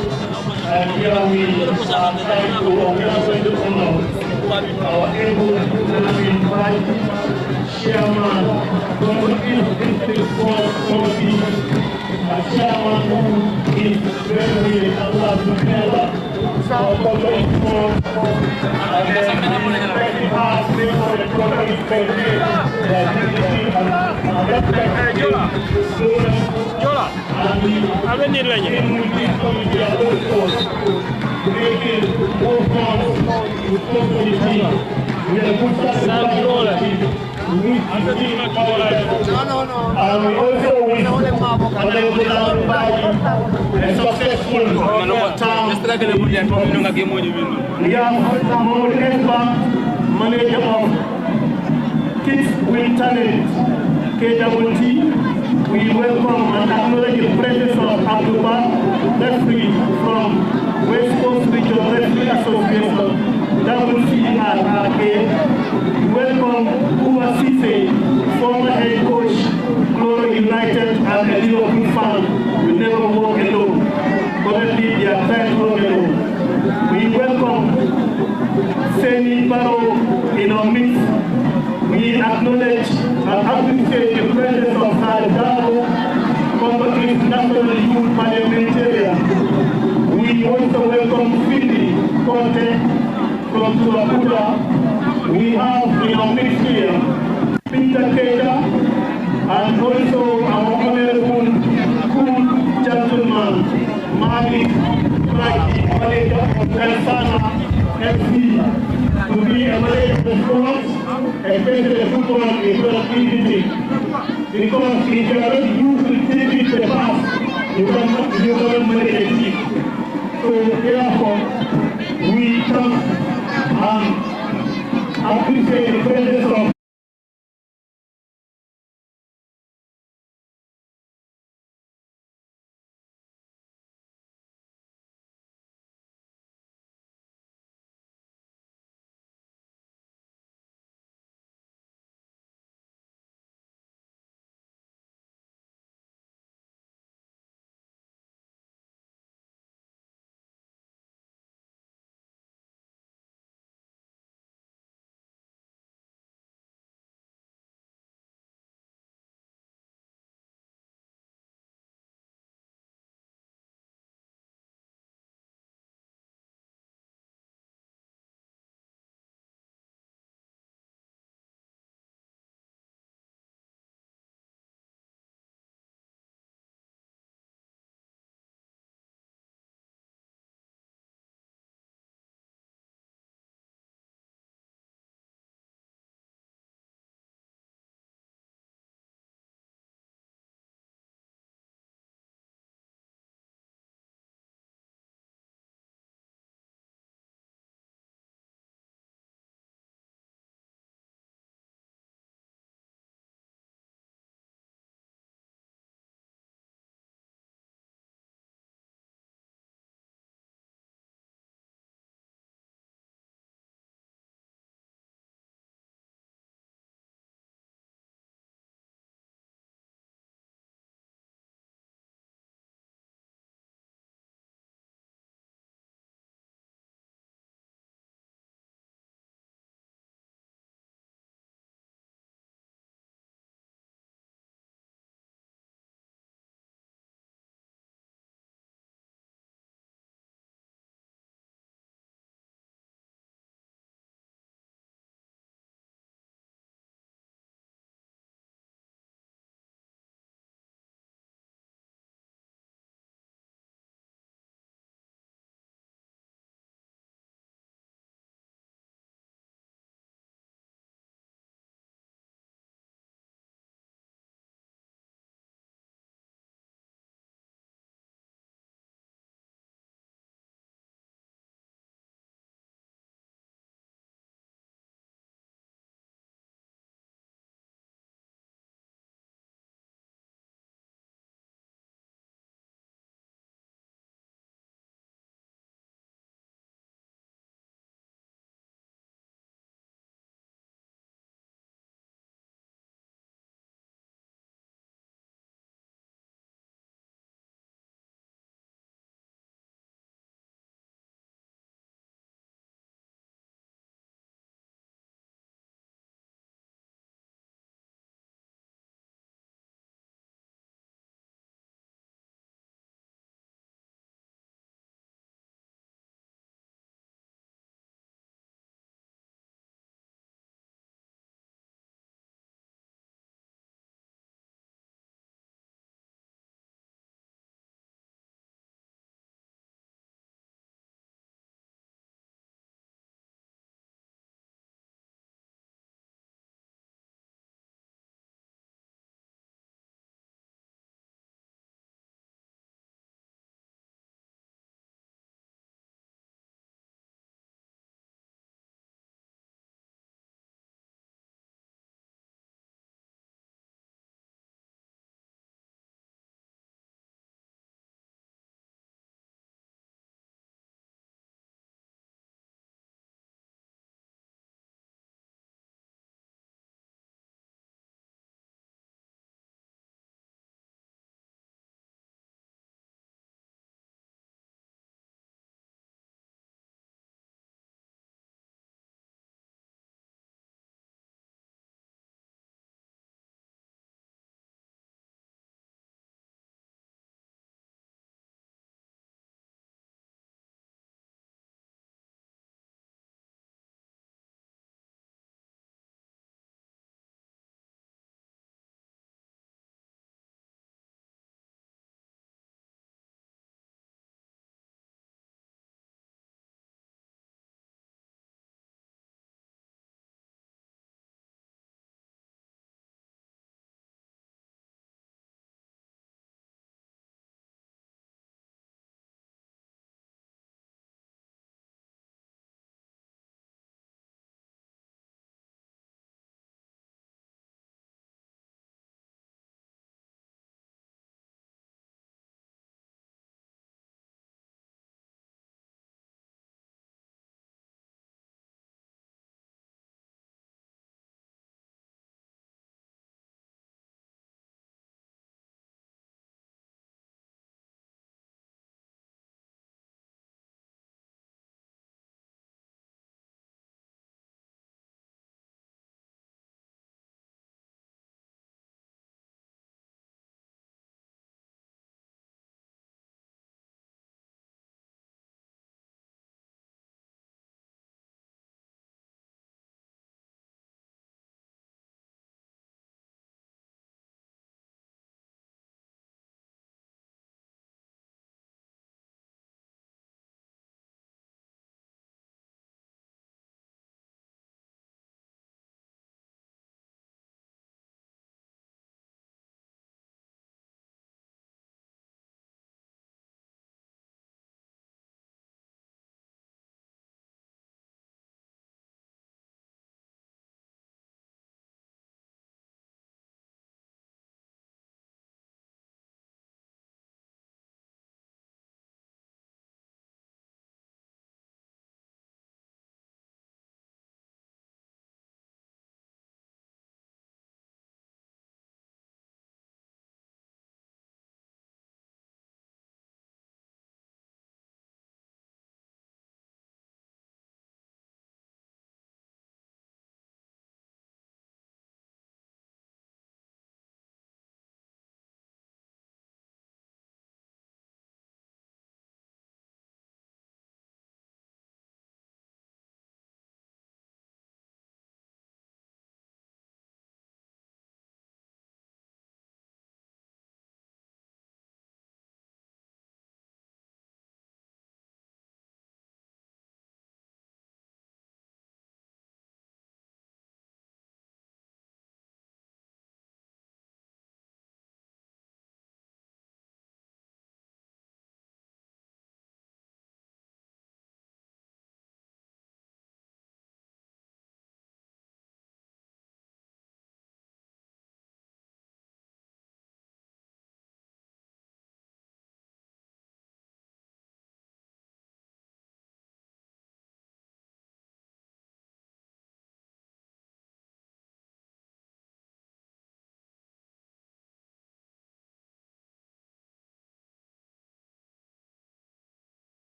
S4: and here we are trying to organize the honor our able to invite Chairman from the District Sports Committee, a chairman who is very Allah together. For public sport, and then we very hard for the company that and we making more funds with community. We are good satisfied. We also wish Honorable Badi a successful term. We have Mahmoud Esba, manager of Kids with Talent, KWT. We welcome and acknowledge the presence of Abdullah referee from West Coast Regional Referee Association, WCRRA. Welcome Uwa Sise, former head coach, Kuloro United and a Liverpool fan. We never walk alone. Currently, they are trying to walk alone. We welcome Seni Baro in our midst. We acknowledge and appreciate the presence of Salgado, Congolese National Youth Parliamentarian. We also welcome Philly Conte from Tuakuda. We have in our midst here Peter Keita and also our honorable cool gentleman, Malik Praki, manager of Kansana FC, to be a manager of sports, especially football in productivity. Because if you are not used to taking the pass, you cannot manage a team. So therefore, we come and appreciate the presence of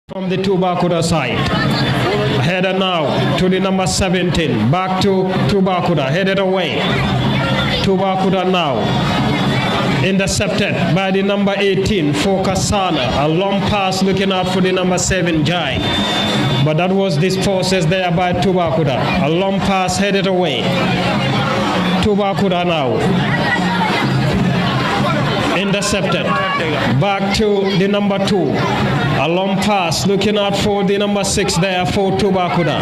S1: from the Tubakuda side. Headed now to the number 17. Back to Tubakuda. Headed away. Tubakuda now. Intercepted by the number 18 for Kasana. A long pass looking out for the number 7 Jai. But that was disposed there by Tubakuda. A long pass headed away. Tubakuda now. Intercepted. Back to the number 2. A long pass looking out for the number 6 there for Tubakuda.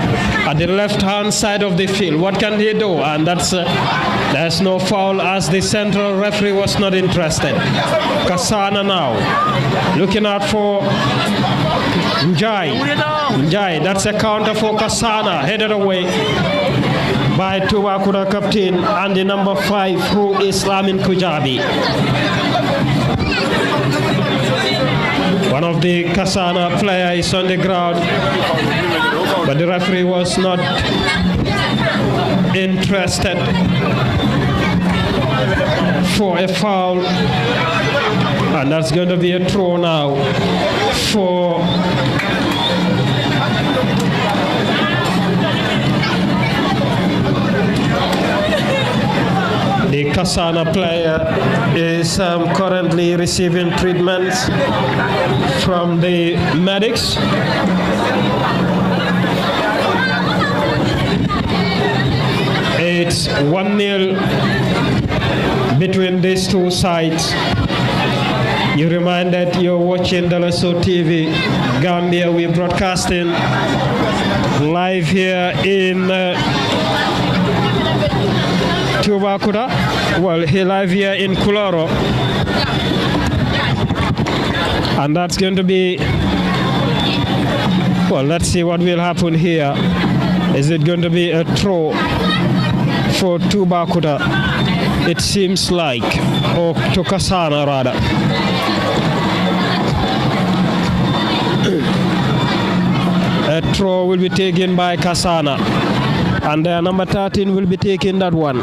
S1: At the left hand side of the field. What can he do? And there's no foul as the central referee was not interested. Kasana now. Looking out for Njai, that's a counter for Kasana, headed away by Tubakuda captain and the number 5 who is Lamin Kujabi. One of the Kasana players is on the ground, but the referee was not interested for a foul, and that's going to be a throw now for the Kasana player is currently receiving treatment from the medics. It's 1-0 between these two sides. You reminded you're watching Dalaso TV Gambia. We're broadcasting live here in Tubakuda. Well, here live here in Kuloro. And that's going to be, well, let's see what will happen here. Is it going to be a throw for Tubakuda? It seems like, or to Kasana rather. A throw will be taken by Kasana, and number 13 will be taking that one.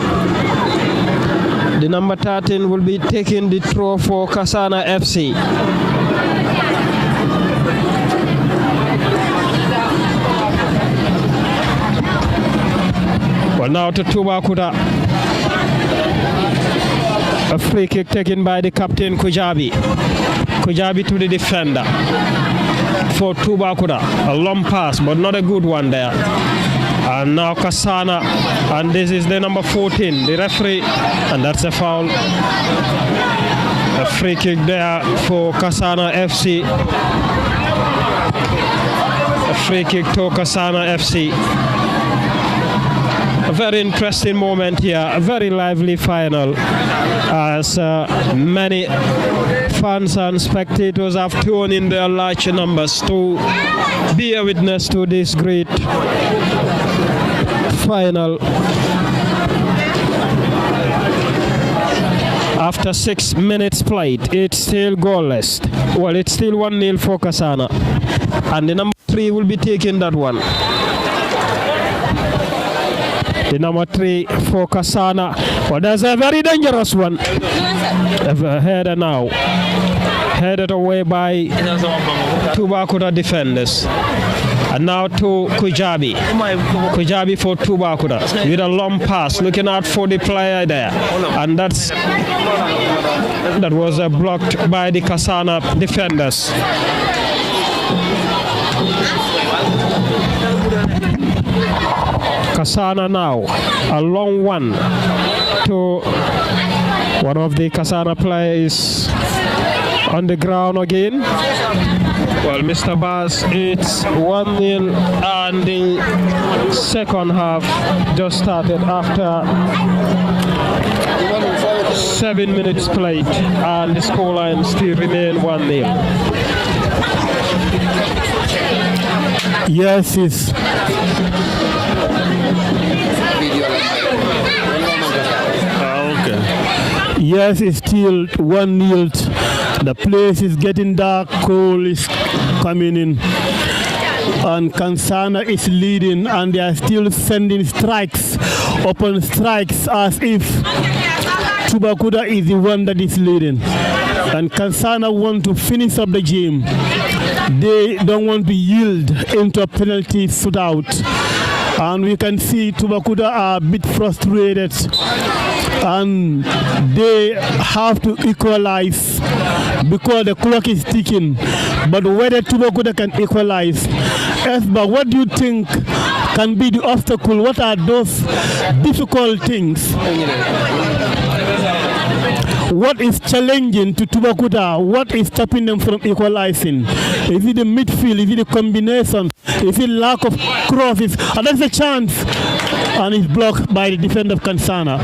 S1: The number 13 will be taking the throw for Kasana FC. Well, now to Tubakuda. A free kick taken by the captain Kujabi. Kujabi to the defender for Tubakuda. A long pass, but not a good one there. And now Kasana, and this is the number 14, the referee, and that's a foul. A free kick there for Kasana FC. A free kick to Kasana FC. A very interesting moment here, a very lively final, as many fans and spectators have tuned in their large numbers to be a witness to this great final. After 6 minutes played, it's still goalless. Well, it's still 1-0 for Kasana, and the number 3 will be taking that one. The number 3 for Kasana. Well, there's a very dangerous one. Header now. Headed away by Tubakuda defenders. And now to Kujabi. Kujabi for Tubakuda with a long pass, looking out for the player there. And that was blocked by the Kasana defenders. Kasana now, a long one to one of the Kasana players on the ground again. Well, Mr. Bass, it's 1-0 and the second half just started after 7 minutes played, and the scoreline still remain 1-0.
S2: Yes, it's okay. Yes, it's still 1-0. The place is getting dark, cold is coming in, and Kansana is leading, and they are still sending strikes upon strikes as if Tubakuda is the one that is leading. And Kansana want to finish up the game. they don't want to yield into a penalty shootout. And we can see Tubakuta are a bit frustrated and they have to equalize because the clock is ticking. But whether Tubakuta can equalize, Esba, what do you think can be the obstacle? What are those difficult things? What is challenging to Tubakuta? What is stopping them from equalizing? Is it the midfield? Is it the combination? Is it lack of crosses? And that's a chance. And it's blocked by the defender of Kansana.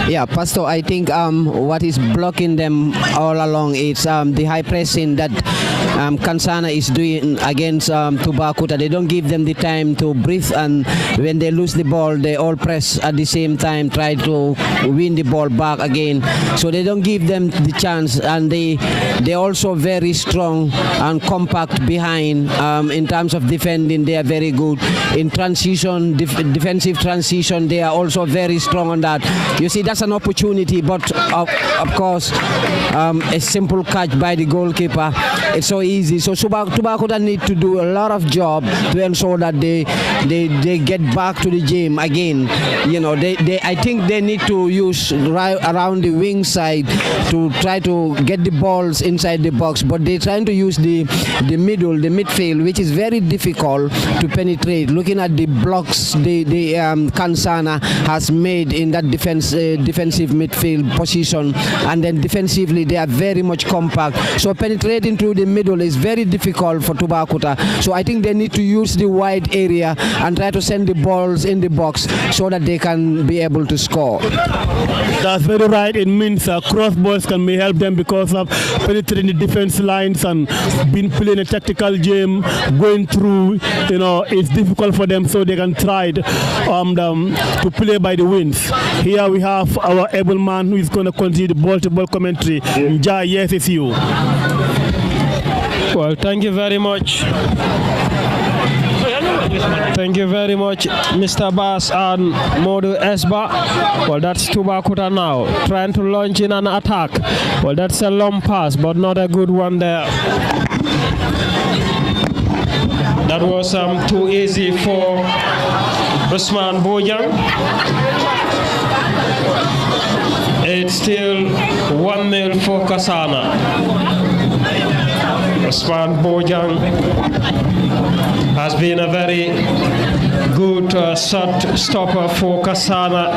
S3: Yeah, Pastor, I think what is blocking them all along is the high pressing that Kansana is doing against Tubakuta. They don't give them the time to breathe, and when they lose the ball, they all press at the same time, try to win the ball back again. So they don't give them the chance, and they're also very strong and compact behind. In terms of defending, they are very good. In transition, defensive transition, they are also very strong on that. You see, that's an opportunity, but of course, a simple catch by the goalkeeper. It's so easy. So Tubakuta need to do a lot of job to ensure that they get back to the game again. You know, I think they need to use right around the wing side to try to get the balls inside the box, but they're trying to use the middle, the midfield, which is very difficult to penetrate. Looking at the blocks the Kansana has made in that defensive midfield position, and then defensively they are very much compact. So penetrating through the middle is very difficult for Tubakuta. So I think they need to use the wide area and try to send the balls in the box so that they can be able to score.
S2: That's very right. It means cross balls can may help them because of penetrating the defense lines and being playing a tactical game, going through, you know, it's difficult for them, so they can try to play by the winds. Here we have our able man who is going to continue the ball-to-ball commentary. Njai, yes, it's you.
S1: Well, thank you very much. Thank you very much, Mr. Bass and Modu Esba. Well, that's Tubakuta now, trying to launch in an attack. Well, that's a long pass, but not a good one there. That was too easy for Usman Bojang. It's still 1-0 for Kasana. Usman Bojang has been a very good shot stopper for Kasana.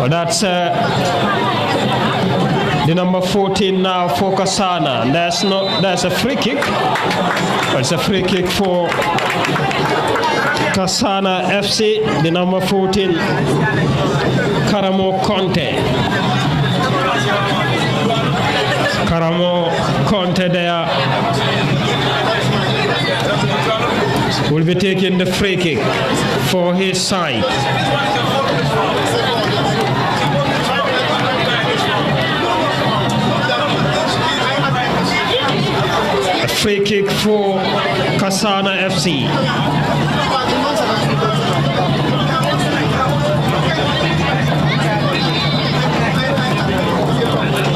S1: Well, that's the number 14 now for Kasana. That's a free kick. Well, it's a free kick for Kasana FC, the number 14, Karamo Conte. Karamo Conte there will be taking the free kick for his side. A free kick for Kasana FC.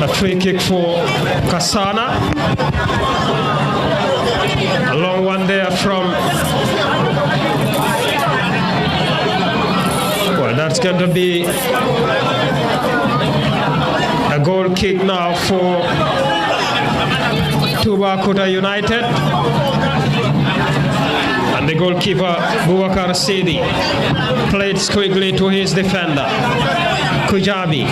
S1: A free kick for Kasana. A long one there from, well, that's going to be a goal kick now for Tubakuta United. And the goalkeeper, Boubacar Sidi, played quickly to his defender, Kujabi,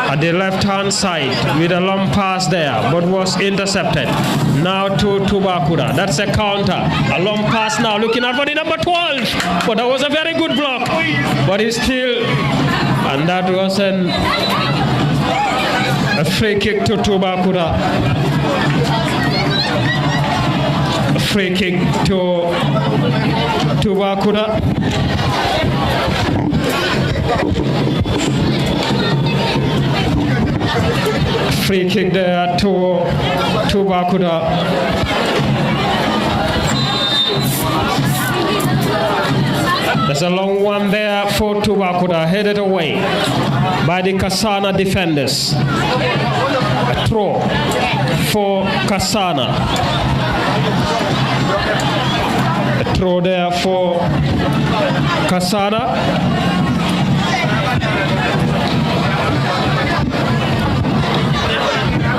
S1: at the left-hand side with a long pass there, but was intercepted. Now to Tubakuta. That's a counter. A long pass now, looking out for the number 12. But that was a very good block. But he's still, and that was a free kick to Tubakuta. A free kick to Tubakuta. Free kick there to Tubakuta. There's a long one there for Tubakuta, headed away by the Kasana defenders. throw for Kasana. A throw there for Kasana.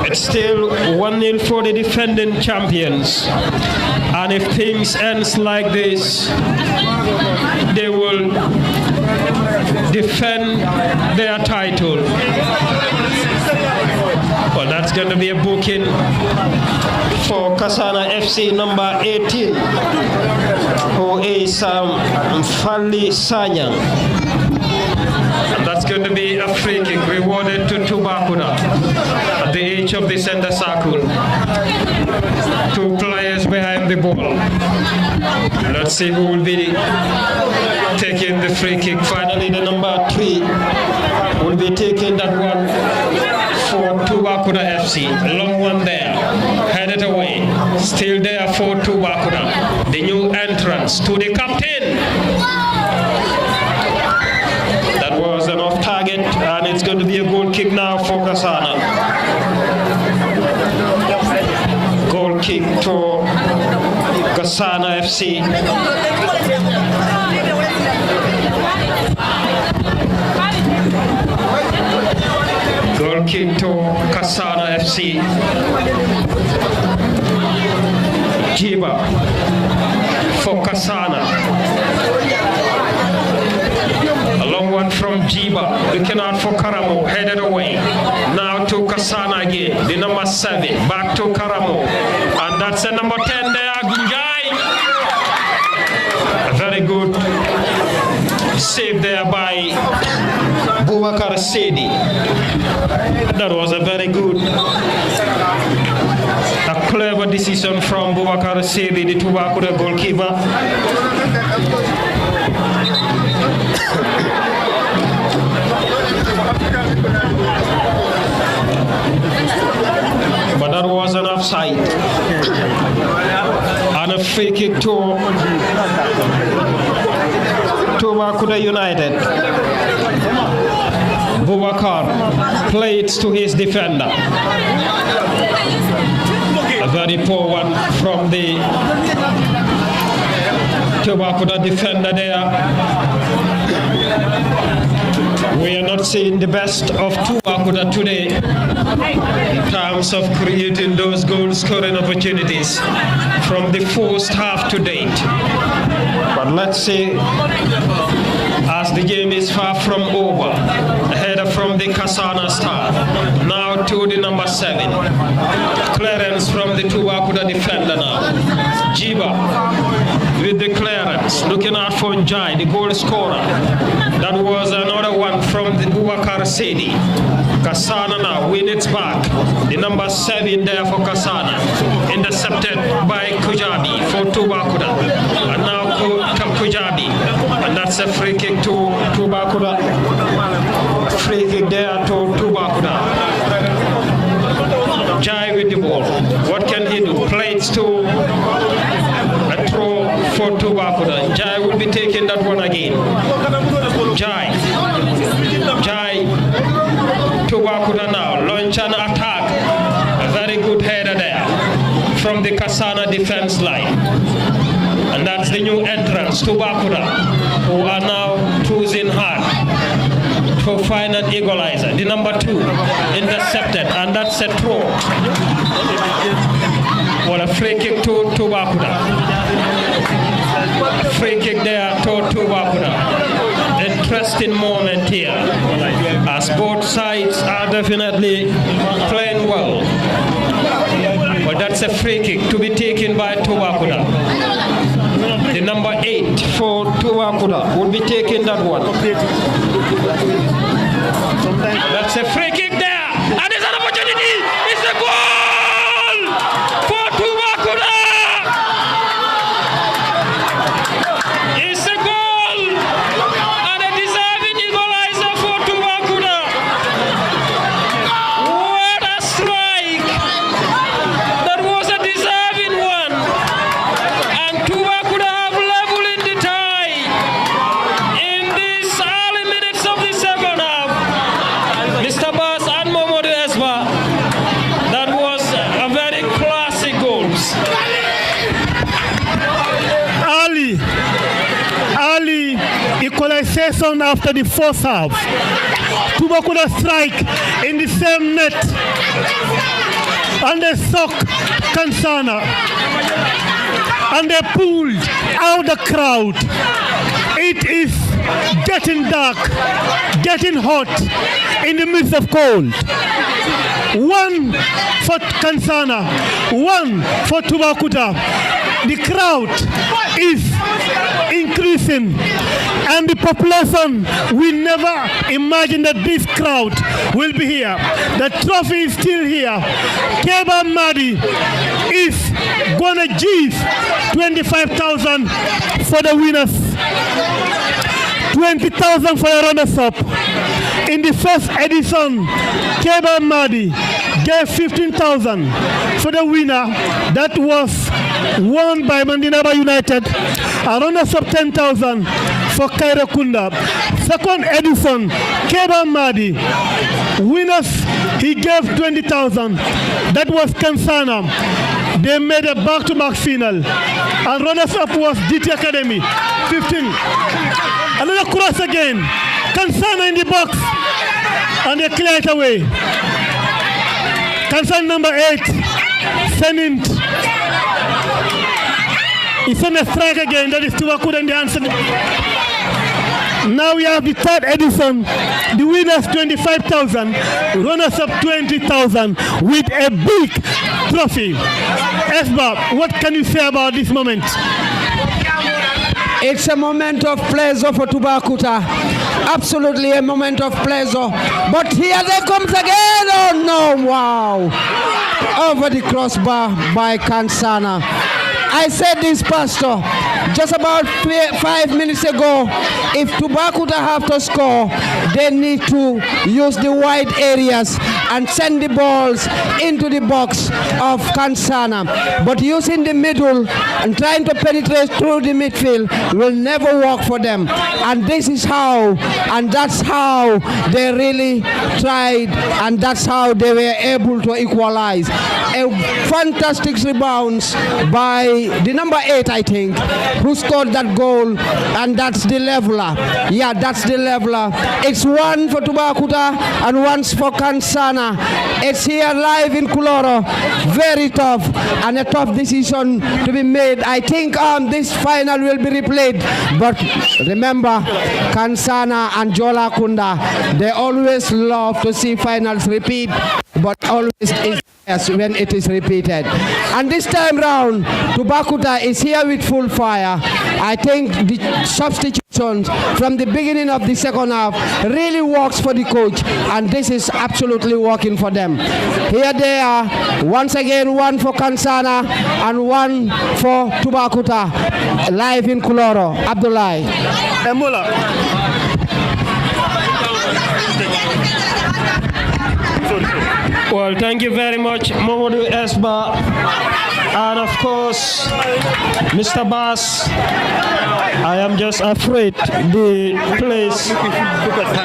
S1: It's still 1-0 for the defending champions. And if things ends like this, they will defend their title. Well, that's going to be a booking for Kasana FC number 18, who is Fali Sanyang. And that's going to be a free kick rewarded to Tubakura at the edge of the center circle. 2 players behind the ball. Let's see who will be taking the free kick. Finally, the number 3 will be taking that one for Tubakura FC. A long one there, headed away. Still there for Tubakura. The new entrance to the captain. That was an off target, and it's going to be a goal kick now for Kasana. Goal kick to Kasana FC. Goal kick to Kasana FC. Jiba for Kasana. A long one from Jiba, looking out for Karamo, headed away. Now to Kasana again, the number 7, back to Karamo. And that's the number 10 there, Gunjai. A very good save there by Boubacar Sedi. That was a very good, a clever decision from Boubacar Sedi, the Tubakura goalkeeper. But that was an offside. And a free kick to Tubakura United. Boubacar played to his defender. A very poor one from the Tubakura defender there. We are not seeing the best of Tubakura today in terms of creating those goal-scoring opportunities from the first half to date. But let's see, as the game is far from over, a header from the Kasana star, now to the number 7. Clearance from the Tubakura defender now. Jiba with the clearance, looking out for Njai, the goal scorer. That was another one from the Boubacar Sedi. Kasana now win it back. The number 7 there for Kasana. Intercepted by Kujabi for Tubakura. And now Kujabi. And that's a free kick to Tubakura. Free kick there to Tubakura. Jai with the ball. What can he do? Plays to a throw for Tubakura. Jai will be taking that one again. Jai. Tubakura now. Launch an attack. A very good header there from the Kasana defense line. And that's the new entrance, Tubakura, who are now cruising hard to find an equalizer. The number 2 intercepted, and that's a throw. Well, a free kick to Tubakura. Free kick there to Tubakura. Interesting moment here, as both sides are definitely playing well. But that's a free kick to be taken by Tubakura. The number 8 for Tubakura will be taking that one. That's a free kick there, and there's an opportunity. It's a goal for Tubakura. It's a goal, and a deserving equalizer for Tubakura. What a strike! That was a deserving one, and Tubakura have leveled in the tie in these early minutes of the second half. Mr. Bar
S2: happened after the first half. Tubakuda strike in the same net. And they suck Kansana. And they pulled out the crowd. It is getting dark, getting hot in the midst of cold. 1 for Kansana, 1 for Tubakuta. The crowd is increasing, and the population, we never imagined that this crowd will be here. The trophy is still here. Keba Madi is gonna give 25,000 for the winners, 20,000 for the runners-up. In the first edition, Keba Madi gave 15,000 for the winner. That was won by Mandinaba United. A runners-up 10,000 for Kaira Kunda. Second edition, Keba Madi. Winners, he gave 20,000. That was Kansana. They made a back-to-back final. And runners-up was DT Academy, 15. Another cross again. Kansana in the box. And they clear it away. Kansana number 8. Sending. It's on a strike again. That is Tubakuda and the answer. Now we have the third edition. The winners 25,000, runners up 20,000 with a big trophy. Esba, what can you say about this moment?
S3: It's a moment of pleasure for Tubakuta. Absolutely a moment of pleasure. But here they comes again. Oh no, wow. Over the crossbar by Kansana. I said this, Pastor, just about 5 minutes ago, if Tubakuta have to score, they need to use the wide areas and send the balls into the box of Kansana. But using the middle and trying to penetrate through the midfield will never work for them. And this is how, and that's how they really tried, and that's how they were able to equalize. A fantastic rebounds by the number 8, I think, who scored that goal, and that's the leveler. Yeah, that's the leveler. It's 1 for Tubakuta and 1 for Kansana. It's here live in Kuloro. Very tough, and a tough decision to be made. I think this final will be replayed. But remember, Kansana and Jola Kunda, they always love to see finals repeat, but always is yes when it is repeated. And this time round, Tubakuta is here with full fire. I think the substitutions from the beginning of the second half really works for the coach, and this is absolutely working for them. Here they are, once again, 1 for Kansana and 1 for Tubakuta, live in Kuloro. Abdullah.
S1: Well, thank you very much, Momodu Esba. And of course, Mr. Bass, I am just afraid the place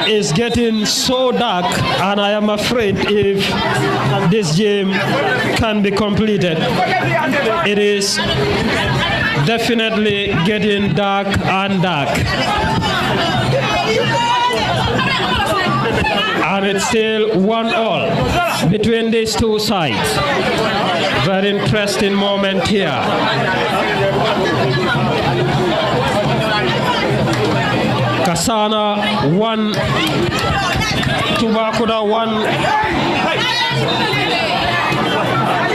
S1: is getting so dark, and I am afraid if this game can be completed. It is definitely getting dark and dark. And it's still 1-1 between these two sides. Very interesting moment here. Kasana 1, Tubakuda 1.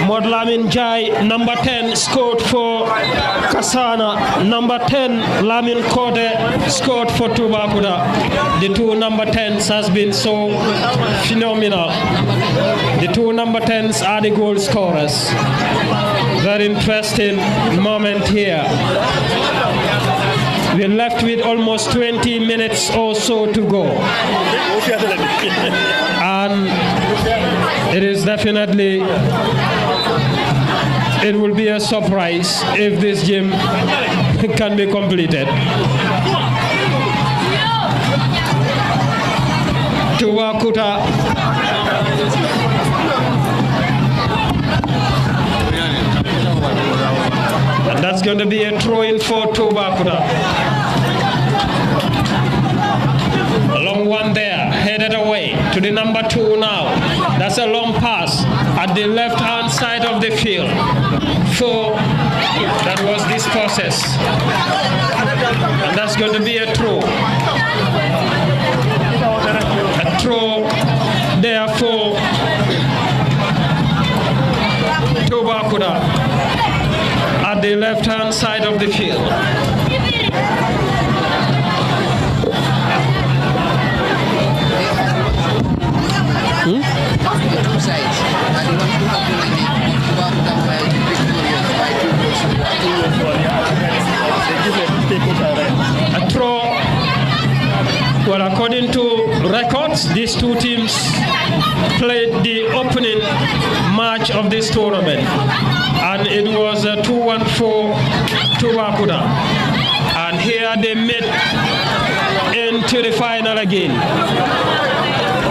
S1: Modlamin Jai, number 10, scored for Kasana. Number 10, Lamin Kode, scored for Tubakuda. The two number 10s has been so phenomenal. The two number 10s are the goal scorers. Very interesting moment here. We're left with almost 20 minutes or so to go. And it is definitely, it will be a surprise if this game can be completed. Tubakuta. And that's going to be a throw-in for Tubakuta. one there, headed away to the number 2 now. That's a long pass at the left-hand side of the field. 4, that was this process. And that's going to be a throw. A throw, therefore, Tobakuda at the left-hand side of the field. A throw. Well, according to records, these two teams played the opening match of this tournament, and it was a 2-1-4 Tubakuda. And here they met into the final again.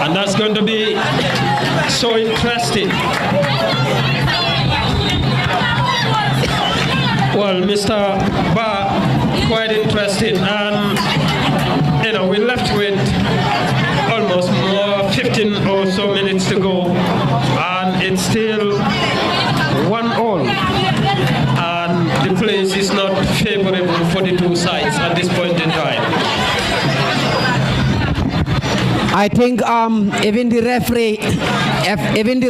S1: And that's going to be so interesting. Well, Mr. Ba, quite interesting. And, you know, we're left with almost 15 or so minutes to go. And it's still 1-1. And the place is not favorable for the two sides at this point in time.
S3: I think even the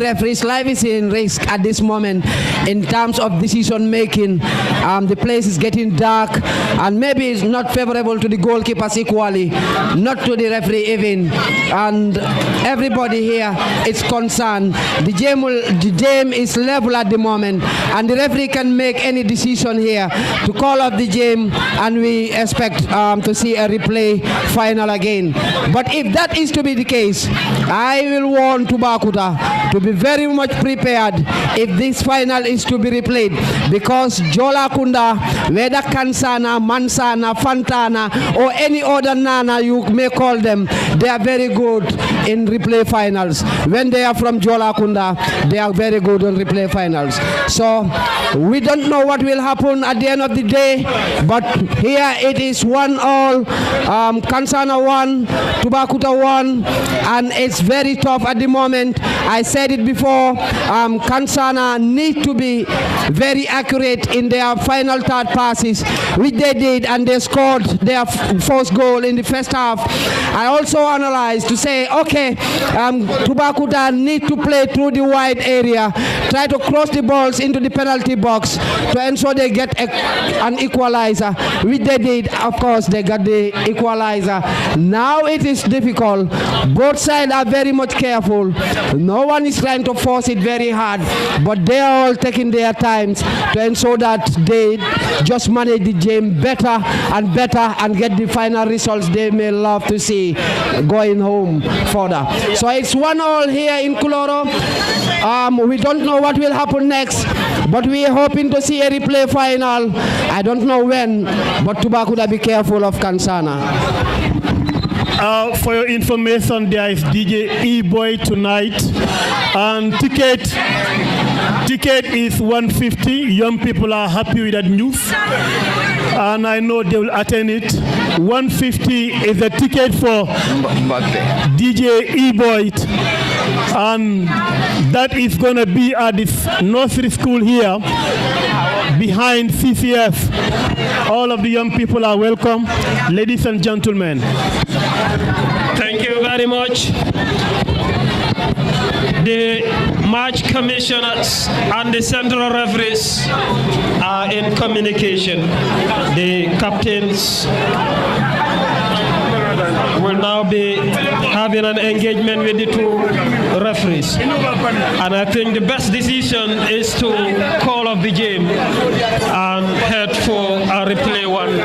S3: referee's life is in risk at this moment in terms of decision making. The place is getting dark, and maybe it's not favorable to the goalkeepers equally, not to the referee even. And everybody here is concerned. The game is level at the moment, and the referee can make any decision here to call off the game, and we expect to see a replay final again. But if that is to be the case, I will warn Tubakuda to be very much prepared if this final is to be replayed, because Jola Kunda, whether Kansana, Mansana, Fantana, or any other Nana you may call them, they are very good in replay finals. When they are from Jola Kunda, they are very good in replay finals. So we don't know what will happen at the end of the day, but here it is 1-1, Kansana 1, Tubakuda 1, and it's very tough at the moment. I said it before, Kansana need to be very accurate in their final third passes, which they did, and they scored their first goal in the first half. I also analyzed to say, okay, Tubakuda need to play through the wide area, try to cross the balls into the penalty box to ensure they get an equalizer, which they did. Of course, they got the equalizer. Now it is difficult. Both sides are very much careful. No one is trying to force it very hard, but they are all taking their times to ensure that they just manage the game better and get the final results they may love to see going home further. So it's 1-1 here in Kuloro. We don't know what will happen next, but we are hoping to see a replay final. I don't know when, but Tubakuda, be careful of Kansana.
S2: For your information, there is DJ E-Boy tonight, and ticket is 150. Young people are happy with that news, and I know they will attend it. 150 is a ticket for DJ E-Boy, and that is going to be at this nursery school here behind CCF. All of the young people are welcome, ladies and gentlemen.
S1: Thank you very much. The match commissioners and the central referees are in communication. The captains will now be having an engagement with the two referees. And I think the best decision is to call off the game and head for a replay one,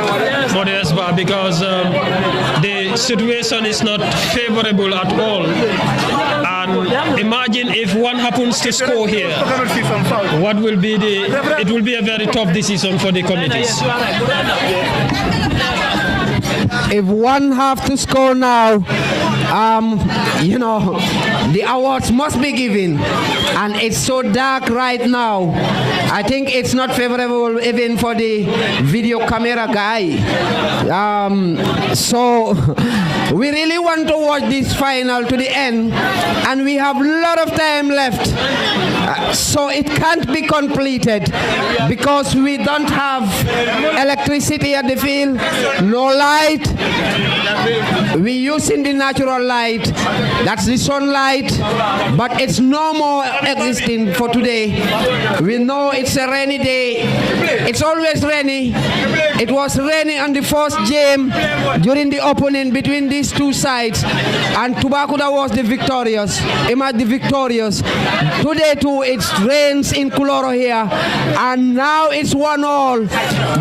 S1: Modesba, because the situation is not favorable at all. And imagine if one happens to score here, what will be it will be a very tough decision for the committees.
S3: If one have to score now, the awards must be given, and it's so dark right now. I think it's not favorable even for the video camera guy. So we really want to watch this final to the end, and we have a lot of time left. So it can't be completed because we don't have electricity at the field, no light. We using the natural light, that's the sunlight, but it's no more existing for today. We know it's a rainy day. It's always rainy. It was rainy on the first game during the opening between these two sides, and Tubakuda was the victorious. Emerged the victorious. Today too, it rains in Kuloro here, and now it's 1-1.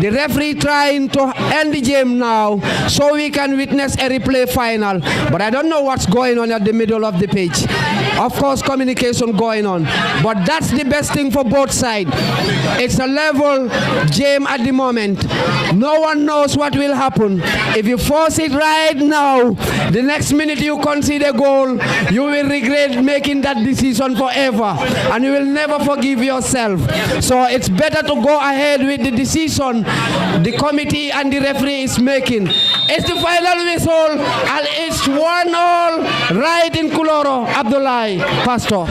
S3: The referee trying to end the game now, so we can witness a replay final. But I don't know what's going on at the middle of the pitch. Of course, communication going on, but that's the best thing for both sides. It's a level game at the moment. No one knows what will happen. If you force it right now, the next minute you concede a goal, you will regret making that decision forever, and you will never forgive yourself. So it's better to go ahead with the decision the committee and the referee is making. It's the final whistle, and it's 1-1 right in Kuloro. Abdullahi, Pastor.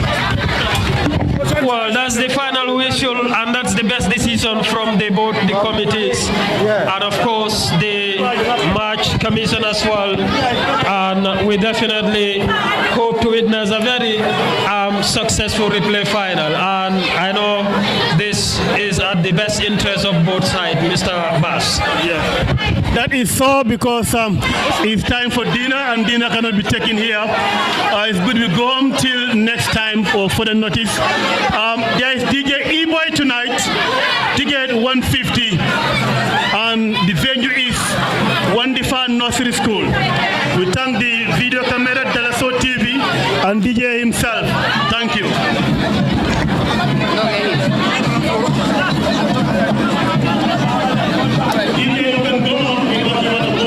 S1: Well, that's the final whistle, and that's the best decision from both the committees, and of course the match commission as well. And we definitely hope to witness a very successful replay final. And I know this is at the best interest of both sides, Mr. Bass.
S2: That is so because it's time for dinner, and dinner cannot be taken here. It's good we go home till next time for the notice. There is DJ E-Boy tonight, ticket 150, and the venue is Wandifa Nursery School. We thank the video camera, Dalaso TV, and DJ himself. Thank you. DJ, you can go on because you want to go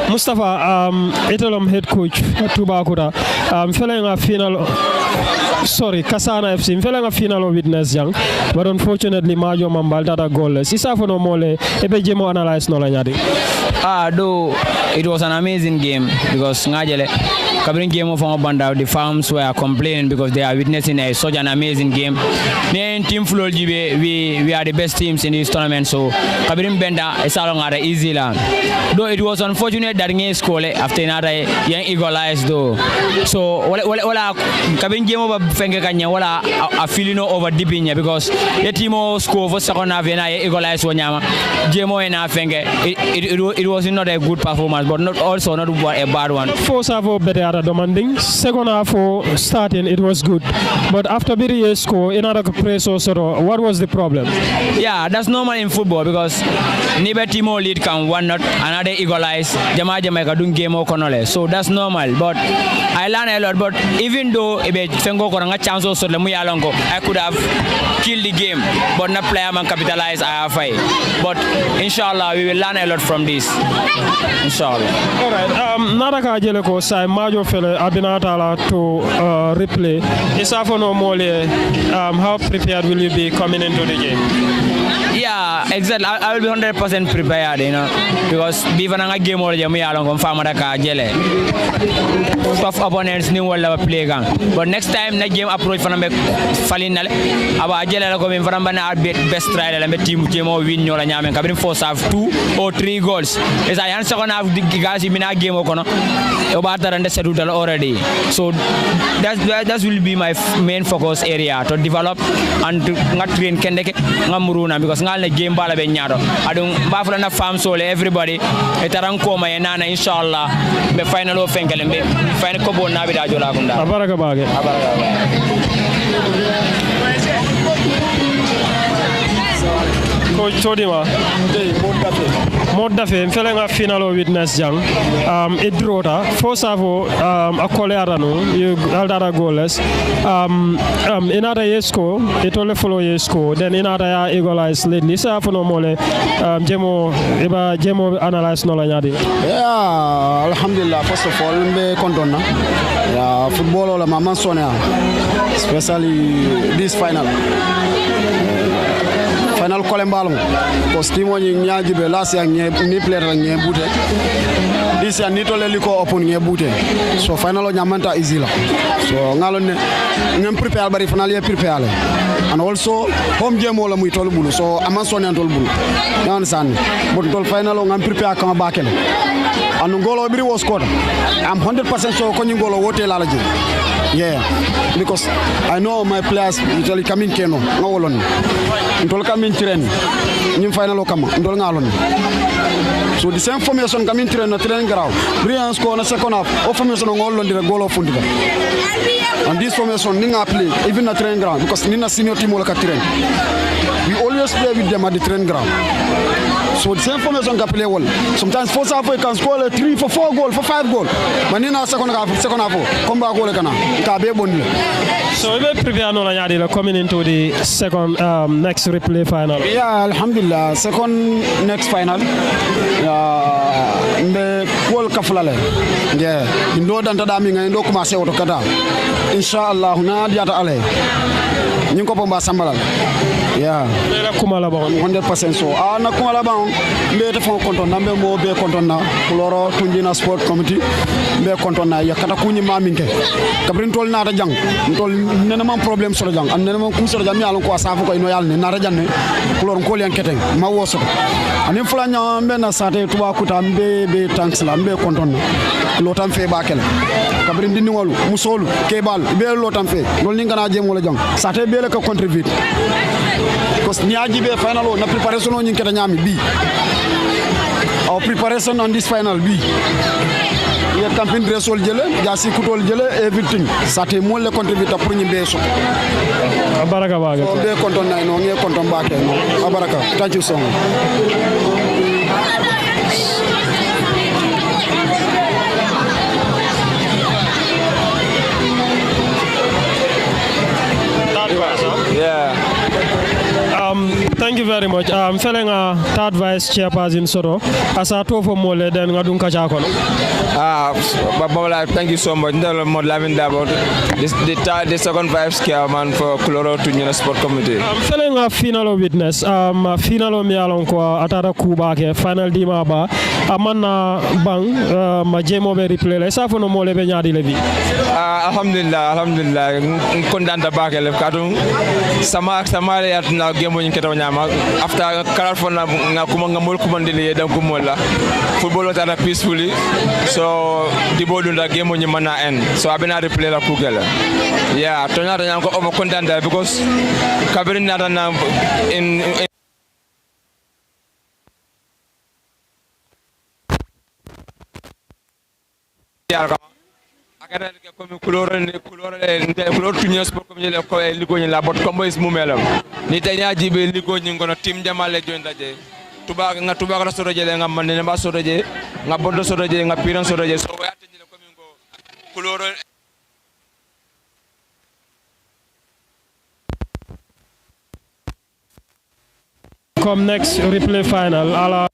S1: Mustafa, Etelom head coach Tubakuda, feeling a final. Sorry, Kasana FC, feeling a final witness young, but unfortunately, Majo Mambal data goalless. Isa for no more, Ebejemo analyze no lanyadi.
S5: Though it was an amazing game because Ngajele covering game of Banda, the farms were complaining because they are witnessing such an amazing game. Team Flow we are the best teams in this tournament, so Kabrim Benda is along at easy land. Though it was unfortunate that Ngay score after another young equalized though. So wala Kabrim game over Fengekanya wala a feeling over Dipinya because the team score for second half and I equalized Wanyama. Jemo and Fenge. It was not a good performance, but not a bad one.
S1: First half better demanding. Second half starting it was good, but after Biri score another press also. What was the problem?
S5: Yeah, that's normal in football because neither team lead can one not another equalize. Jamaica doing game or Conole, so that's normal. But I learned a lot. But even though Fengo Koranga chance also Lemuyalongo, I could have killed the game, but not play and capitalize IFI. But inshallah, we will learn a lot from this. Inshallah.
S1: All right. Naraka Jeleko, Sai Majo fele abinatala to replay. Isafono mole, how prepared will you be coming into the game?
S5: Yeah, exactly. I will be 100% prepared, you know, because before I game all the way along on farmer ka jele. Tough opponents new world level play gang. But next time next game approach for me falling nale. Aba jele la ko min faramba na best try la me team game o win nyola nyame ka bin force have 2 or 3 goals. Is I answer second half the guys in a game o kono. About the settled already. So that will be my main focus area to develop and to not train kendeke ngamuruna because ngal game bala be nyaado adum bafula na farm sole everybody etaranko ma enana inshallah be final o fenkele be final ko bon nabi da jola gunda
S1: abaraka bage Coach Todima, Modafe, Mfelenga final witness jang, Idrota, first of all, a Colearano, you Aldara goalless, another Yesco, it only follow Yesco, then another equalized lately, so for no more, Jemo analyze Nolanyadi.
S6: Yeah, Alhamdulillah, first of all, I'm contona. Yeah, football all my sonia, especially this final. Final kolembalo because team woni nyaaji be last year ni player nye bute this year ni to le liko open nye bute so final o nyamanta easy la so ngalo ne ngem prepare bari final ye prepare and also home game wala muy tol bulu so amason en tol bulu you understand but tol final o ngam prepare kama bakele and ngolo biri was scored I'm 100% sure ko ngolo wote la je yeah because I know my players usually coming keno ngolon ndol coming train nim final o kama ndol ngalon so the same formation coming train na train graw brilliant score na second half o formation ngolon dire golo fundida and this formation ninga play even na train ground because nina senior team wala ka train we always play with them at the train ground. So the same formation can play well. Sometimes first half you can score 3 for 4 goal, for 5 goal. But in second half, come back goal kana. Ikabe bonle.
S1: So we prepare no la coming into the second next replay final.
S6: Yeah, alhamdulillah. Second next final. Mbe goal kafulale. Yeah. Ndo danta dami nga ndo commencer auto kata. Inshallah na diata ale. Nyinko bomba sambala. Yeah.
S1: Kumala ba
S6: 100% so. Na kumala ba mbe te fon konton na mbe mo be konton na Kuloro Tungina Sport Committee mbe konton na ya kata kunyi maminke. Kabrin tol na ta jang. Tol nena man problem so jang. An nena man kum so jang mi alon ko asafu ko ino yal ni na ta janne Kuloro ko len keteng ma woso. Ani fulanya mbe na sate tuba kuta mbe be tanks la mbe konton na. Lotam fe bakel. Kabrin dindi ngolu musolu kebal be lotam fe. Lol ni ngana jem wala jang. Sate be le ko contribute. Because Niaji be final na preparation on Keta Nyami B. Our preparation on this final B. We have campaign dress all jele, jasi kutol jele, everything. Sate mo le contribute pour ñi beso.
S1: Abaraka baga.
S6: So be konton na no nge konton ba ke no. Abaraka. Thank you so much.
S1: Thank you very much. Feeling third vice chairperson Soto. As I told for more than Ngadun Kachakon.
S7: Thank you so much. More loving about this the second vice chairman for Kuloro Tungina Sport Committee.
S1: Feeling a final witness. Final mi alonko atara kubake final dima ba. Amana bang majemo be replay. Esa fono more be nyadi levi.
S7: Alhamdulillah. Kondanda bakele kadung sama at na game mo nyiketa nyama after colorful na kuma mol kumandele dan kumola football was peacefully so the ball da game mo nyama end so abena replay la kugela yeah tonya tonya ko over content because kabrin na in akada ko Kuloro Tungina Sport Committee ko ligo ni la bot combo is mumelam ni tanya jibe ligo ni ngono team jamale jonda je tuba ko soroje le ngam man ne ba soroje nga bondo soroje nga piran soroje so ya tanya ko mi ngo Kuloro
S1: come next replay final ala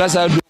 S7: That's how